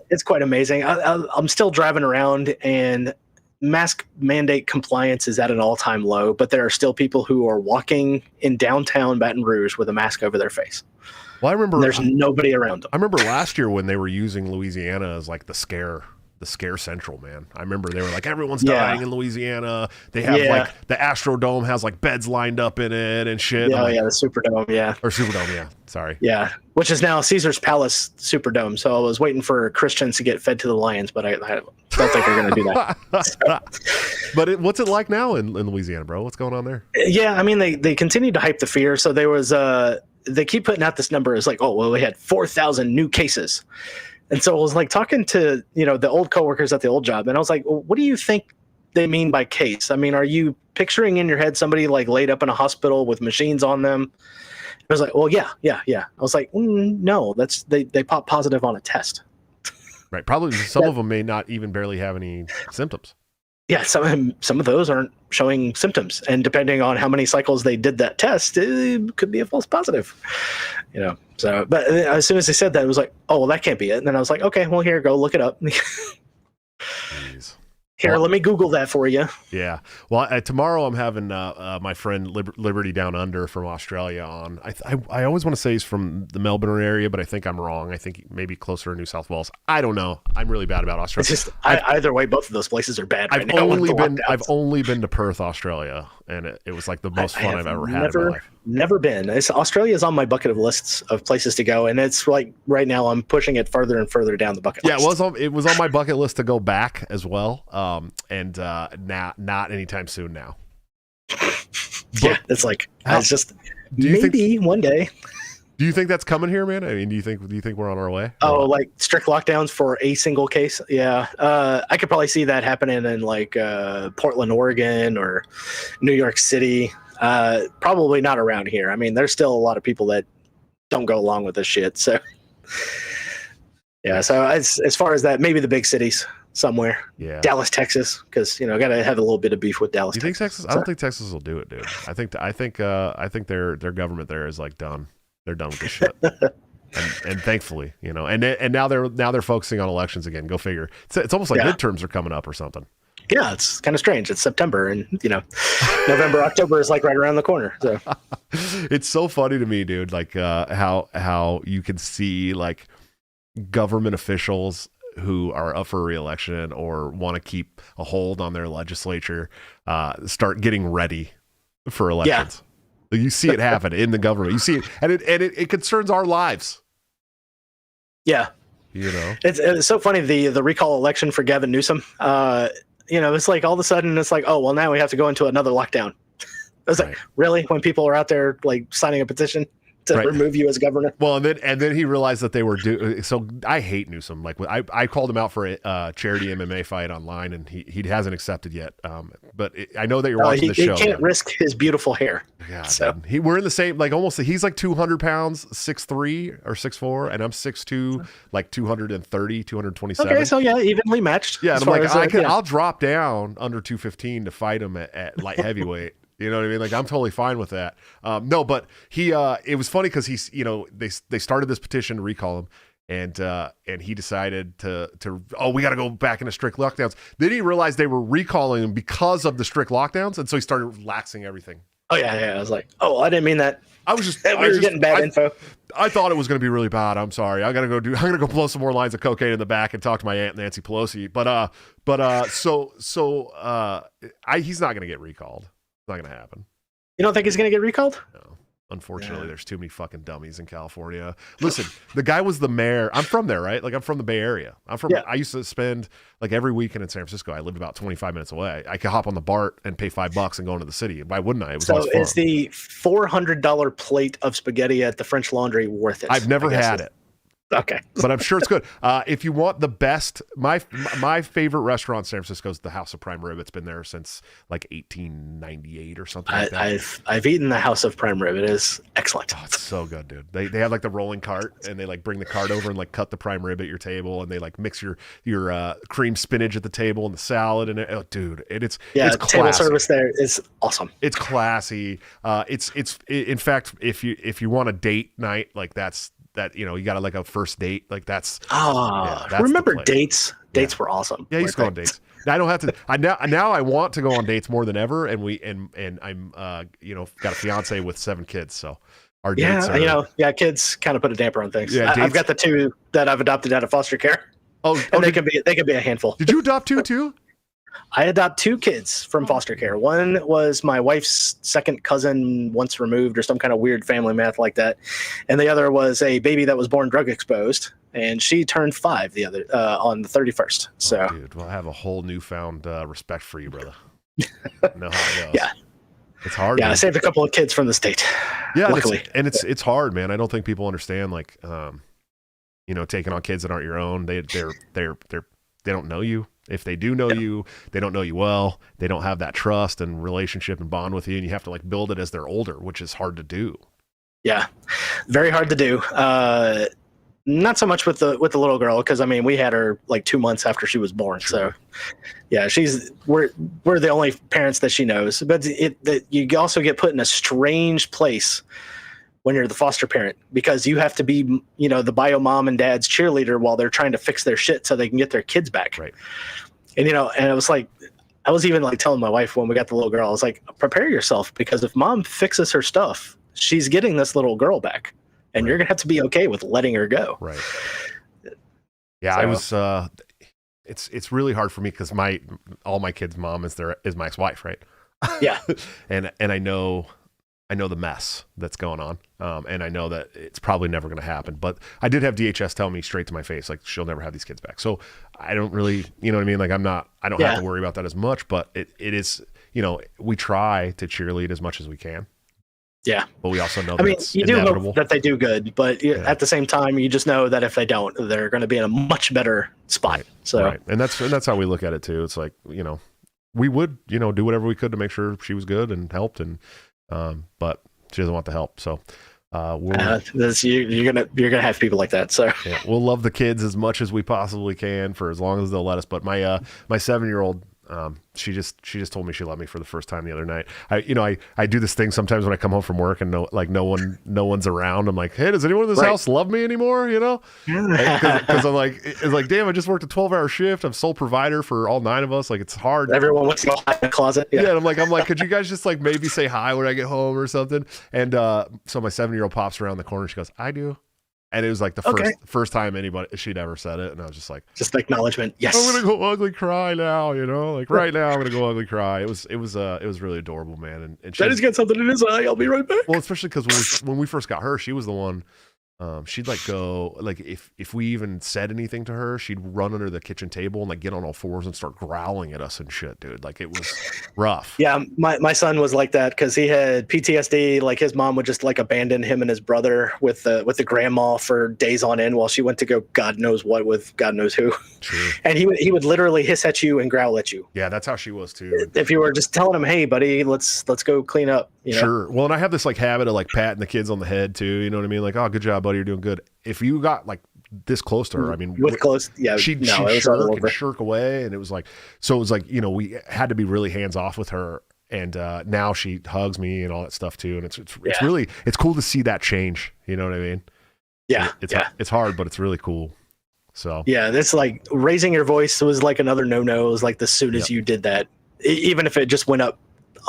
Speaker 2: it's quite amazing. I'm still driving around, and mask mandate compliance is at an all-time low, but there are still people who are walking in downtown Baton Rouge with a mask over their face.
Speaker 1: Well, I remember
Speaker 2: there's nobody around them.
Speaker 1: I remember last year when they were using Louisiana as like the scare central, man. I remember they were like, everyone's dying in Louisiana. They have like the Astrodome has like beds lined up in it and shit.
Speaker 2: Yeah, the Superdome,
Speaker 1: or Superdome, yeah. Sorry.
Speaker 2: Yeah, which is now Caesar's Palace Superdome. So I was waiting for Christians to get fed to the lions, but I don't think they're going to do that.
Speaker 1: But what's it like now in Louisiana, bro? What's going on there?
Speaker 2: Yeah, I mean they continue to hype the fear. So there was they keep putting out this number. It's like, oh well, we had 4,000 new cases. And so I was like talking to, the old coworkers at the old job. And I was like, well, what do you think they mean by case? I mean, are you picturing in your head somebody like laid up in a hospital with machines on them? I was like, well, yeah. I was like, no, they pop positive on a test.
Speaker 1: Right. Probably some of them may not even barely have any symptoms.
Speaker 2: Yeah. Some of those aren't showing symptoms. And depending on how many cycles they did that test, it could be a false positive. So, but as soon as they said that, it was like, oh, well, that can't be it. And then I was like, okay, well, here, go look it up.
Speaker 1: Jeez.
Speaker 2: Here, let me Google that for you.
Speaker 1: Yeah. Well, tomorrow I'm having my friend Liberty Down Under from Australia on. I always want to say he's from the Melbourne area, but I think I'm wrong. I think maybe closer to New South Wales. I don't know. I'm really bad about Australia.
Speaker 2: It's just either way, both of those places are bad right now.
Speaker 1: I've only been to Perth, Australia, and it was like the most fun I've ever had in my life.
Speaker 2: Never been. Australia is on my bucket of lists of places to go, and it's like right now I'm pushing it further and further down the bucket list.
Speaker 1: Yeah, it was on my bucket list to go back as well, and not anytime soon now.
Speaker 2: Yeah, it's like it's just maybe one day.
Speaker 1: Do you think that's coming here, man? I mean, do you think we're on our way?
Speaker 2: Oh, like strict lockdowns for a single case? Yeah, I could probably see that happening in like Portland, Oregon, or New York City. Probably not around here. I mean, there's still a lot of people that don't go along with this shit. So, yeah. So as far as that, maybe the big cities somewhere. Yeah. Dallas, Texas, because got to have a little bit of beef with Dallas.
Speaker 1: You think Texas? I don't think Texas will do it, dude. I think their government there is like done. They're done with this shit. And thankfully, and now they're focusing on elections again. Go figure. It's almost like midterms are coming up or something.
Speaker 2: Yeah, it's kind of strange. It's September, and November, October is like right around the corner. So
Speaker 1: it's so funny to me, dude. Like how you can see like government officials who are up for re-election or want to keep a hold on their legislature start getting ready for elections. Like, you see it happen in the government. You see it, and it concerns our lives.
Speaker 2: Yeah.
Speaker 1: You know,
Speaker 2: it's so funny, the recall election for Gavin Newsom. It's like all of a sudden it's like, oh well, now we have to go into another lockdown. I was like, really? When people are out there like signing a petition to remove you as governor? Well,
Speaker 1: and then he realized that they were so I hate Newsom. Like, I called him out for a charity MMA fight online, and he hasn't accepted yet. But I know that you're watching the show.
Speaker 2: He can't risk his beautiful hair.
Speaker 1: Yeah, so we're in the same, like, almost. He's like 200 pounds, 6'3" or 6'4", and I'm 6'2", like 230, 227.
Speaker 2: Okay, so yeah, evenly matched.
Speaker 1: Yeah, and I'm like, I'll drop down under 215 to fight him at light heavyweight. You know what I mean? Like, I'm totally fine with that. No, but it was funny because he's, they started this petition to recall him, and he decided to we got to go back into strict lockdowns. Then he realized they were recalling him because of the strict lockdowns, and so he started relaxing everything.
Speaker 2: Oh yeah. I was like, I didn't mean that.
Speaker 1: I was just
Speaker 2: getting bad info.
Speaker 1: I thought it was going to be really bad. I'm sorry. I'm gonna go blow some more lines of cocaine in the back and talk to my Aunt Nancy Pelosi. He's not going to get recalled. It's not going to happen.
Speaker 2: You don't think he's going to get recalled?
Speaker 1: No. Unfortunately, there's too many fucking dummies in California. Listen, the guy was the mayor. I'm from there, right? Like, I'm from the Bay Area. I used to spend like every weekend in San Francisco. I lived about 25 minutes away. I could hop on the BART and pay $5 and go into the city. Why wouldn't I? It was
Speaker 2: so is the $400 plate of spaghetti at the French Laundry worth it?
Speaker 1: I've never had it.
Speaker 2: Okay.
Speaker 1: But I'm sure it's good. If you want the best, my favorite restaurant in San Francisco is the House of Prime Rib. It's been there since like 1898 or something like that.
Speaker 2: I've eaten the House of Prime Rib. It is excellent.
Speaker 1: Oh, it's so good, dude. They have like the rolling cart, and they like bring the cart over and like cut the prime rib at your table, and they like mix your cream spinach at the table and the salad, and it's
Speaker 2: table
Speaker 1: classy.
Speaker 2: Service there is awesome.
Speaker 1: It's classy. It's in fact, if you want a date night, like that, you got like a first date, like that's
Speaker 2: remember dates were awesome.
Speaker 1: Yeah, you used to go on dates. Now I don't have to. Now I want to go on dates more than ever, and I'm got a fiance with 7 kids, so our dates are,
Speaker 2: kids kind of put a damper on things.
Speaker 1: Yeah,
Speaker 2: I've got the 2 that I've adopted out of foster care. They can be a handful.
Speaker 1: Did you adopt 2 too?
Speaker 2: I adopt 2 kids from foster care. One was my wife's second cousin once removed, or some kind of weird family math like that. And the other was a baby that was born drug exposed, and she turned 5 on the 31st. So,
Speaker 1: dude, well, I have a whole newfound respect for you, brother. Know how it goes.
Speaker 2: Yeah.
Speaker 1: It's hard.
Speaker 2: Yeah,
Speaker 1: man.
Speaker 2: I saved a couple of kids from the state.
Speaker 1: Yeah,
Speaker 2: luckily.
Speaker 1: It's hard, man. I don't think people understand, like, taking on kids that aren't your own. They don't know you. If they do know you, they don't know you well. They don't have that trust and relationship and bond with you, and you have to like build it as they're older, which is hard to do. Yeah,
Speaker 2: very hard to do. Not so much with the little girl, because I mean we had her like 2 months after she was born. Sure. So yeah, we're the only parents that she knows. But you also get put in a strange place when you're the foster parent, because you have to be, the bio mom and dad's cheerleader while they're trying to fix their shit so they can get their kids back.
Speaker 1: Right.
Speaker 2: And, and it was like, I was even like telling my wife when we got the little girl, I was like, prepare yourself, because if mom fixes her stuff, she's getting this little girl back, and you're going to have to be okay with letting her go.
Speaker 1: Right. Yeah. So, I was, it's really hard for me because all my kids' mom is my ex-wife. Right.
Speaker 2: Yeah.
Speaker 1: and I know the mess that's going on. And I know that it's probably never going to happen, but I did have DHS tell me straight to my face, like, she'll never have these kids back. So I don't really, you know what I mean? Like, I don't have to worry about that as much, but it is, we try to cheerlead as much as we can. Yeah. But we also know that it's inevitable.
Speaker 2: Do hope that they do good, but at the same time, you just know that if they don't, they're going to be in a much better spot.
Speaker 1: Right.
Speaker 2: So,
Speaker 1: right. And that's how we look at it too. It's like, we would, do whatever we could to make sure she was good and helped, and but she doesn't want the help. So
Speaker 2: you're gonna have people like that. So
Speaker 1: yeah, we'll love the kids as much as we possibly can for as long as they'll let us. But my 7-year-old, she just told me she loved me for the first time the other night. I do this thing sometimes when I come home from work and no one's around. I'm like, hey, does anyone in this house love me anymore? Because I'm like, it's like, damn, I just worked a 12-hour shift. I'm sole provider for all 9 of us. Like, it's hard.
Speaker 2: Everyone wants to go hide in the closet.
Speaker 1: Yeah. And I'm like, could you guys just like maybe say hi when I get home or something? And so my 7-year-old pops around the corner. She goes, I do. And it was like the first time she'd ever said it, and I was just like,
Speaker 2: just acknowledgement. Yes,
Speaker 1: I'm gonna go ugly cry now. Like right now, I'm gonna go ugly cry. It was really adorable, man. And
Speaker 2: Daddy's got something in his eye. I'll be right back.
Speaker 1: Well, especially because when we first got her, she was the one. She'd like go like if we even said anything to her, she'd run under the kitchen table and like get on all fours and start growling at us and shit, dude. Like it was rough.
Speaker 2: Yeah, my son was like that because he had PTSD. Like his mom would just like abandon him and his brother with the grandma for days on end while she went to go God knows what with God knows who.
Speaker 1: True.
Speaker 2: And he would literally hiss at you and growl at you.
Speaker 1: Yeah, that's how she was too.
Speaker 2: If you were just telling him, "Hey, buddy, let's go clean up." You know?
Speaker 1: Sure. Well, and I have this like habit of like patting the kids on the head too. You know what I mean? Like, oh, good job, buddy, you're doing good. If you got like this close to her, I mean, she'd shirk away, and it was like, we had to be really hands off with her. And now she hugs me and all that stuff too. And it's really cool to see that change. You know what I mean?
Speaker 2: Yeah.
Speaker 1: It's hard, but it's really cool. So
Speaker 2: yeah, it's like raising your voice was like another no-no. It was like as soon as you did that, even if it just went up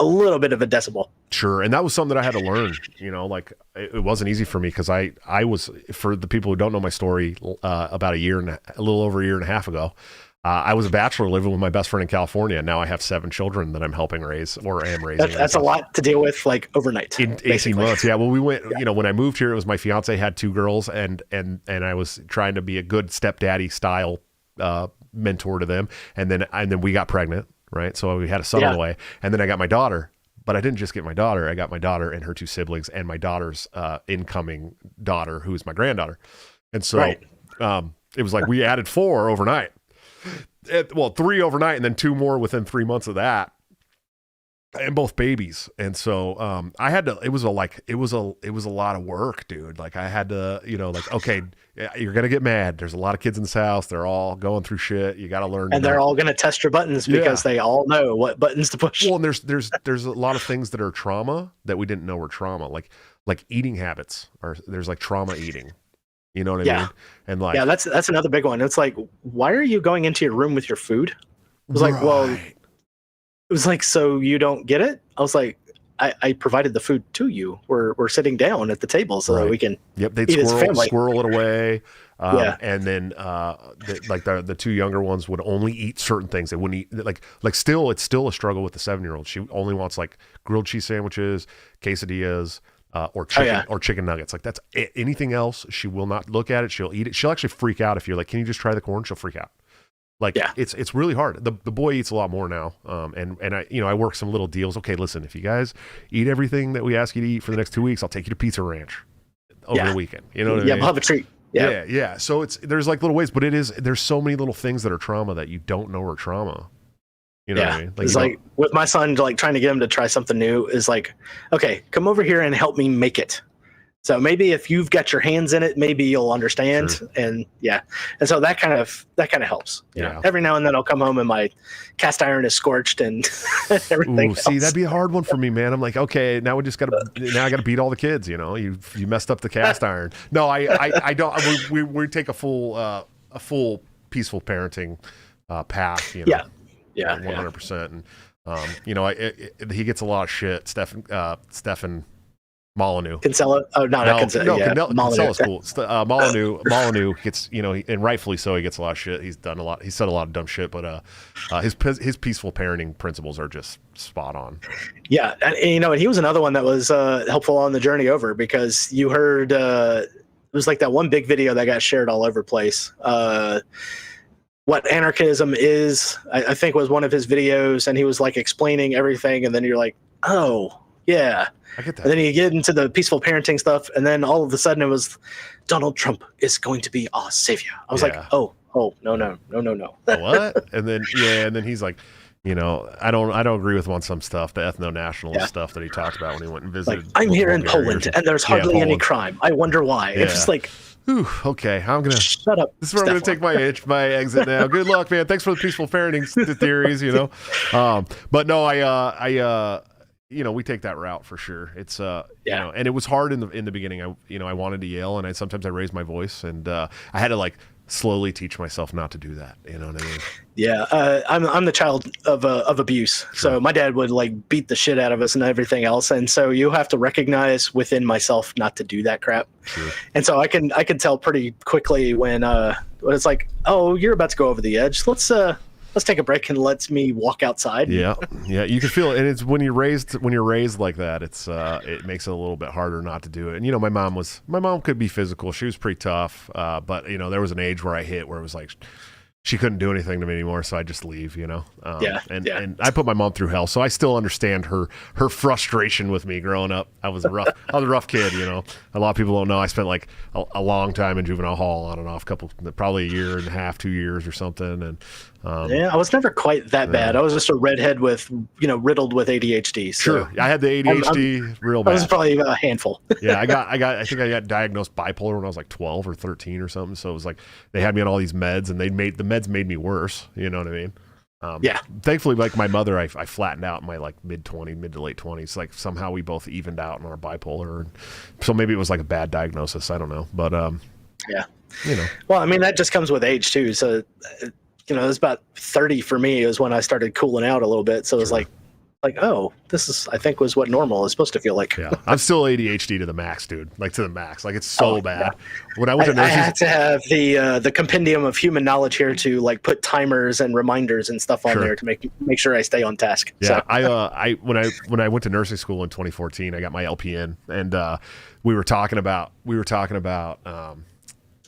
Speaker 2: a little bit of a decibel.
Speaker 1: Sure. And that was something that I had to learn, like it wasn't easy for me because I was, for the people who don't know my story, about a little over a year and a half ago, I was a bachelor living with my best friend in California. And now I have 7 children that I'm helping raise or am raising.
Speaker 2: That's a lot to deal with like overnight.
Speaker 1: In 18 months. Yeah. Well, we went, when I moved here, it was my fiance had 2 girls and I was trying to be a good stepdaddy style mentor to them. And then we got pregnant. Right. So we had a son on the way, and then I got my daughter, but I didn't just get my daughter. I got my daughter and her 2 siblings and my daughter's incoming daughter, who's my granddaughter. And so it was like we added 4 overnight. 3 overnight and then 2 more within 3 months of that. And both babies. And so I had to, it was a lot of work, dude. Like I had to, okay, you're going to get mad. There's a lot of kids in this house. They're all going through shit. You got to learn.
Speaker 2: And they're all going to test your buttons because they all know what buttons to push.
Speaker 1: Well, and there's a lot of things that are trauma that we didn't know were trauma. Like eating habits there's like trauma eating. You know what I mean? And like,
Speaker 2: yeah, that's another big one. It's like, why are you going into your room with your food? It was like, well, it was like, so you don't get it? I was like, I provided the food to you. We're sitting down at the table so that we can
Speaker 1: they'd squirrel it away. And then the 2 younger ones would only eat certain things. They wouldn't eat it's still a struggle with the 7-year-old. She only wants like grilled cheese sandwiches, quesadillas, or chicken nuggets. Like that's it. Anything else, she will not look at it. She'll eat it. She'll actually freak out if you're like, can you just try the corn? She'll freak out. Like it's really hard. The boy eats a lot more now. And I work some little deals. Okay, listen, if you guys eat everything that we ask you to eat for the next 2 weeks, I'll take you to Pizza Ranch over the weekend. You know what I mean?
Speaker 2: Yeah, we'll have a treat.
Speaker 1: Yeah. So there's like little ways, but there's so many little things that are trauma that you don't know are trauma. You know what I mean?
Speaker 2: It's like with my son, like trying to get him to try something new is like, okay, come over here and help me make it. So maybe if you've got your hands in it, maybe you'll understand. Sure. And so that kind of helps. You know? Every now and then I'll come home and my cast iron is scorched and everything. Ooh,
Speaker 1: see, that'd be a hard one for me, man. I'm like, okay, now I got to beat all the kids. You messed up the cast iron. No, I don't. We take a full peaceful parenting path.
Speaker 2: Yeah.
Speaker 1: 100%. And he gets a lot of shit. Stefan Molyneux.
Speaker 2: Kinsella? Oh, not Kinsella.
Speaker 1: Kinsella's cool. Molyneux gets, and rightfully so, he gets a lot of shit. He's said a lot of dumb shit, but his peaceful parenting principles are just spot on.
Speaker 2: Yeah, and he was another one that was helpful on the journey over because you heard it was like that one big video that got shared all over the place. What anarchism is, I think, was one of his videos, and he was like explaining everything, and then you're like, oh yeah.
Speaker 1: I get that.
Speaker 2: And then you get into the peaceful parenting stuff, and then all of a sudden it was Donald Trump is going to be our savior. I was like, oh, no.
Speaker 1: What? And then he's like, I don't agree with him on some stuff, the ethno-nationalist stuff that he talked about when he went and visited.
Speaker 2: Like, I'm here in Poland, and there's hardly any crime. I wonder why. Yeah. It's just like,
Speaker 1: ooh, okay, I'm gonna
Speaker 2: shut up.
Speaker 1: This is where I'm gonna take my exit now. Good luck, man. Thanks for the peaceful parenting theories. But no, we take that route for sure. It's and it was hard in the beginning. I wanted to yell, and sometimes I raised my voice, and I had to like slowly teach myself not to do that. You know what I mean?
Speaker 2: Yeah, I'm the child of abuse. So my dad would like beat the shit out of us and everything else, and so you have to recognize within myself not to do that crap.
Speaker 1: Sure.
Speaker 2: And so I can tell pretty quickly when it's like, oh, you're about to go over the edge. Let's take a break and let me walk outside.
Speaker 1: Yeah, you can feel it, and it's when you're raised like that. It makes it a little bit harder not to do it. And my mom could be physical. She was pretty tough, but there was an age where I hit where it was like she couldn't do anything to me anymore, so I just leave. And I put my mom through hell, so I still understand her frustration with me growing up. I was a rough kid. A lot of people don't know I spent like a long time in juvenile hall on and off, probably a year and a half, 2 years or something, and.
Speaker 2: I was never quite that bad. I was just a redhead with, riddled with ADHD. So
Speaker 1: sure, I had the ADHD real bad.
Speaker 2: I was probably a handful.
Speaker 1: Yeah, I think I got diagnosed bipolar when I was like 12 or 13 or something. So it was like they had me on all these meds, and the meds made me worse. You know what I mean?
Speaker 2: Yeah.
Speaker 1: Thankfully, like my mother, I flattened out in my like mid to late 20s. Like somehow we both evened out in our bipolar, so maybe it was like a bad diagnosis. I don't know, but
Speaker 2: yeah.
Speaker 1: Well,
Speaker 2: I mean that just comes with age too. So. It was about 30 for me is when I started cooling out a little bit. So it was like, oh, this is, I think was what normal is supposed to feel like.
Speaker 1: Yeah. I'm still ADHD to the max, dude. Like to the max. Like it's so bad. Yeah. When I went to
Speaker 2: I had to have the compendium of human knowledge here to like put timers and reminders and stuff on there to make sure I stay on task.
Speaker 1: Yeah.
Speaker 2: So.
Speaker 1: When I went to nursing school in 2014, I got my LPN, and we were talking about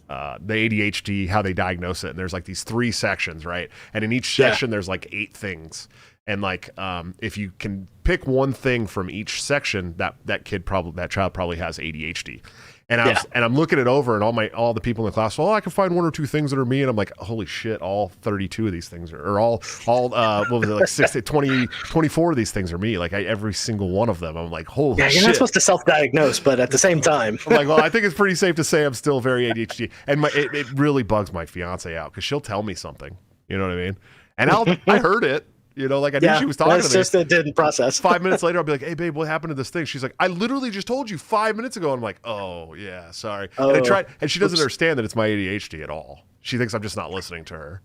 Speaker 1: the ADHD, how they diagnose it. And there's like these 3 sections, right? And in each section, there's like 8 things. And like, if you can pick one thing from each section, that child probably has ADHD. And I'm looking it over, and all the people in the class, I can find 1 or 2 things that are me. And I'm like, holy shit, all 32 of these things are all what was it, like 60, 20, 24 of these things are me. Like every single one of them. I'm like, holy shit.
Speaker 2: You're not supposed to self-diagose, but at the same time.
Speaker 1: I'm like, well, I think it's pretty safe to say I'm still very ADHD. And it really bugs my fiance out because she'll tell me something. You know what I mean? And I heard it. Like I knew she was talking to me.
Speaker 2: It's just it didn't process.
Speaker 1: 5 minutes later, I'll be like, hey, babe, what happened to this thing? She's like, I literally just told you 5 minutes ago. And I'm like, oh, yeah, sorry. And she doesn't understand that it's my ADHD at all. She thinks I'm just not listening to her.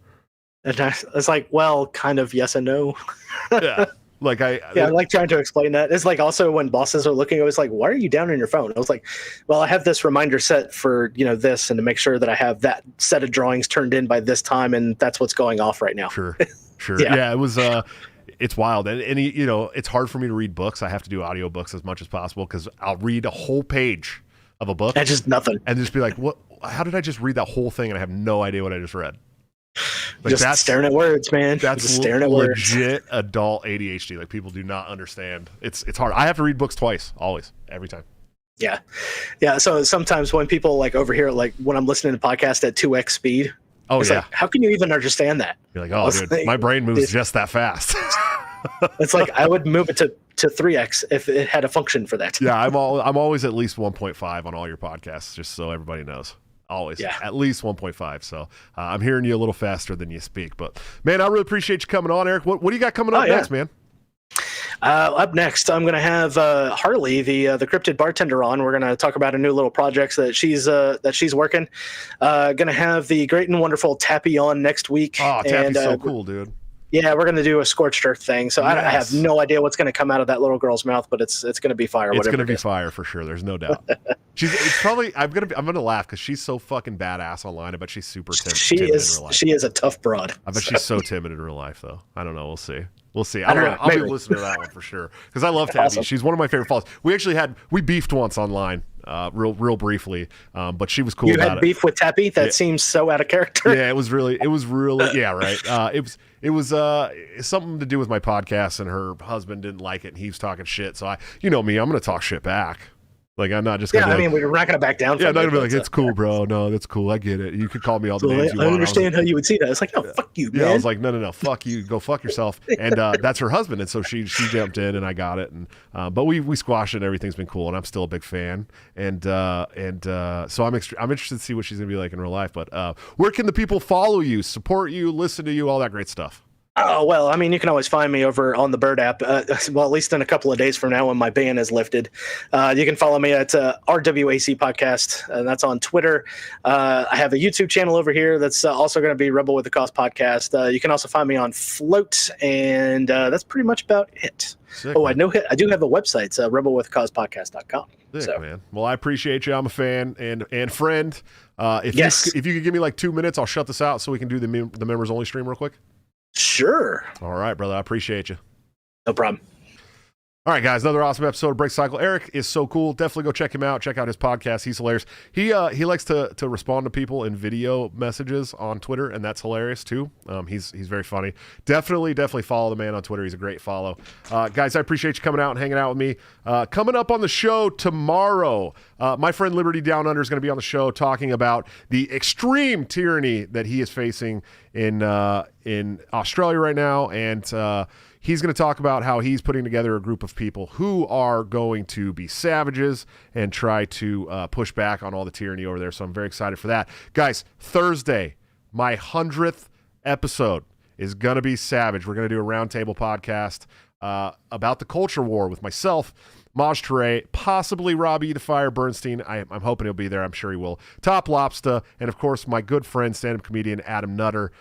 Speaker 2: And it's like, well, kind of yes and no.
Speaker 1: Yeah. I
Speaker 2: like trying to explain that. It's like also when bosses are looking, I was like, why are you down on your phone? I was like, well, I have this reminder set for, this, and to make sure that I have that set of drawings turned in by this time. And that's what's going off right now.
Speaker 1: Sure. Yeah, it was, it's wild. And it's hard for me to read books. I have to do audiobooks as much as possible because I'll read a whole page of a book.
Speaker 2: And just nothing.
Speaker 1: And just be like, what? How did I just read that whole thing? And I have no idea what I just read.
Speaker 2: Like just staring at words, man.
Speaker 1: That's
Speaker 2: just staring at words.
Speaker 1: Legit adult ADHD. Like people do not understand. It's hard. I have to read books twice, always, every time.
Speaker 2: Yeah. So sometimes when people like overhear, like when I'm listening to podcasts at 2x speed, it's like, how can you even understand that?
Speaker 1: You're like, oh, dude, my brain moves just that fast.
Speaker 2: It's like I would move it to 3x if it had a function for that.
Speaker 1: Yeah, I'm always at least 1.5 on all your podcasts, just so everybody knows. Always, at least 1.5. So I'm hearing you a little faster than you speak. But man, I really appreciate you coming on, Eric. What do you got coming up next, man?
Speaker 2: Up next, I'm going to have Harley, the cryptid bartender, on. We're going to talk about a new little project that she's working. Going to have the great and wonderful Tappy on next week.
Speaker 1: Oh, Tappy's so cool, dude.
Speaker 2: Yeah, we're going to do a scorched earth thing. So I have no idea what's going to come out of that little girl's mouth, but it's going to be fire.
Speaker 1: It's going to be fire for sure. There's no doubt. It's probably I'm going to laugh because she's so fucking badass online. I bet she's super timid in real life.
Speaker 2: She is a tough broad.
Speaker 1: I bet she's so timid in real life, though. I don't know. We'll see. I'll be listening to that one for sure because I love Tabby. Awesome. She's one of my favorite follows. We beefed once online, real briefly, but she was cool.
Speaker 2: You had beef with Tappy? That seems so out of character.
Speaker 1: Yeah, it was really yeah, right. It was something to do with my podcast, and her husband didn't like it, and he was talking shit. So me, I'm going to talk shit back. Like I'm not just gonna.
Speaker 2: Yeah, I mean, we're not gonna back down.
Speaker 1: Yeah, I'm not gonna be like, it's cool, bro. No, that's cool. I get it. You could call me all the names you want.
Speaker 2: I understand how you would see that. It's like, no, fuck you, man.
Speaker 1: Yeah, I was like, no, fuck you. Go fuck yourself. And that's her husband, and so she jumped in, and I got it. And but we squashed it. And everything's been cool, and I'm still a big fan. And so I'm interested to see what she's gonna be like in real life. But where can the people follow you, support you, listen to you, all that great stuff?
Speaker 2: Oh, well, I mean, you can always find me over on the Bird app. Well, at least in a couple of days from now when my ban is lifted. You can follow me at RWAC Podcast, and that's on Twitter. I have a YouTube channel over here that's also going to be Rebel with the Cause Podcast. You can also find me on Float, and that's pretty much about it.
Speaker 1: Sick,
Speaker 2: oh,
Speaker 1: man.
Speaker 2: I do have a website. It's rebelwithcausepodcast.com.
Speaker 1: Sick,
Speaker 2: So.
Speaker 1: man. Well, I appreciate you. I'm a fan and friend. If you could give me like 2 minutes, I'll shut this out so we can do the members only stream real quick.
Speaker 2: Sure.
Speaker 1: All right, brother. I appreciate you.
Speaker 2: No problem.
Speaker 1: All right, guys, another awesome episode of Break Cycle. Eric is so cool. Definitely go check him out. Check out his podcast. He's hilarious. He likes to respond to people in video messages on Twitter, and that's hilarious too. He's very funny. Definitely follow the man on Twitter. He's a great follow. Guys, I appreciate you coming out and hanging out with me. Coming up on the show tomorrow, my friend Liberty Down Under is going to be on the show talking about the extreme tyranny that he is facing in Australia right now, and he's going to talk about how he's putting together a group of people who are going to be savages and try to push back on all the tyranny over there. So I'm very excited for that. Guys, Thursday, my 100th episode is going to be savage. We're going to do a roundtable podcast about the culture war with myself, Maj Toure, possibly Robbie the Fire Bernstein. I'm hoping he'll be there. I'm sure he will. Top Lobster, and of course, my good friend, stand-up comedian Adam Nutter.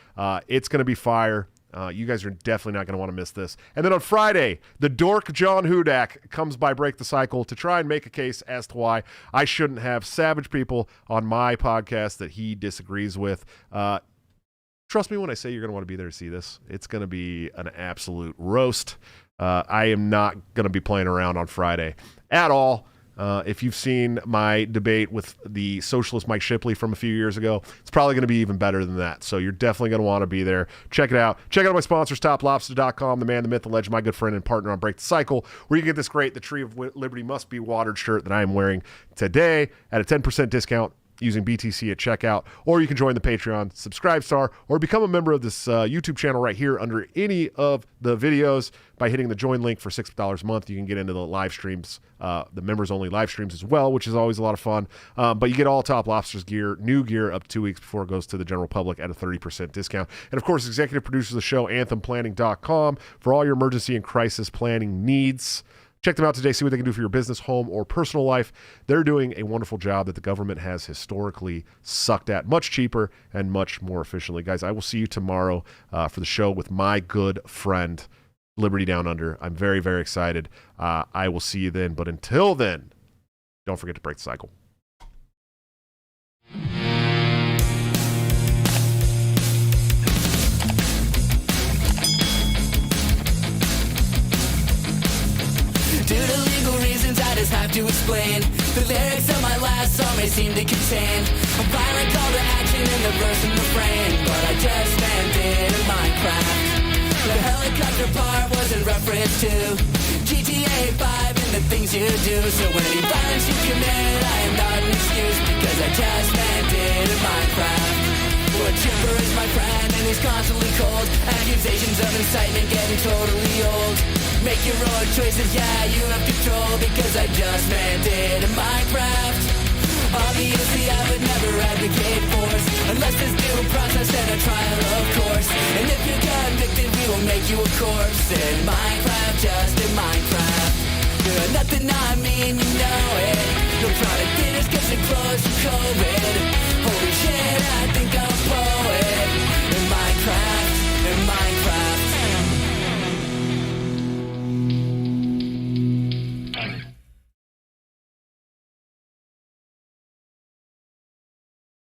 Speaker 1: It's going to be fire. You guys are definitely not going to want to miss this. And then on Friday, the dork John Hudak comes by Break the Cycle to try and make a case as to why I shouldn't have savage people on my podcast that he disagrees with. Trust me when I say you're going to want to be there to see this. It's going to be an absolute roast. I am not going to be playing around on Friday at all. If you've seen my debate with the socialist Mike Shipley from a few years ago, it's probably going to be even better than that. So you're definitely going to want to be there. Check it out. Check out my sponsors, toplobster.com, the man, the myth, the legend, my good friend and partner on Break the Cycle, where you can get this great The Tree of Liberty Must Be Watered shirt that I am wearing today at a 10% discount using BTC at checkout, or you can join the Patreon, subscribe star, or become a member of this YouTube channel right here under any of the videos by hitting the join link for $6 a month. You can get into the live streams, the members only live streams as well, which is always a lot of fun. But you get all Top Lobster's gear, new gear up to 2 weeks before it goes to the general public at a 30% discount. And of course, executive producer of the show, anthemplanning.com, for all your emergency and crisis planning needs. Check them out today. See what they can do for your business, home, or personal life. They're doing a wonderful job that the government has historically sucked at much cheaper and much more efficiently. Guys, I will see you tomorrow for the show with my good friend, Liberty Down Under. I'm very, very excited. I will see you then. But until then, don't forget to break the cycle.
Speaker 3: Due to legal reasons, I just have to explain. The lyrics of my last song may seem to contain a violent call to action in the verse and refrain, but I just meant it in Minecraft. The helicopter part was in reference to GTA 5 and the things you do. So any violence you commit, I am not an excuse, because I just meant it in Minecraft. A chipper is my friend and he's constantly cold. Accusations of incitement getting totally old. Make your own choices, yeah, you have control, because I just meant it in Minecraft. Obviously I would never advocate force, unless there's due process and a trial, of course. And if you're convicted, we will make you a corpse. In Minecraft, just in Minecraft. You're nothing I mean, you know it. No product dinners cause it closed from COVID.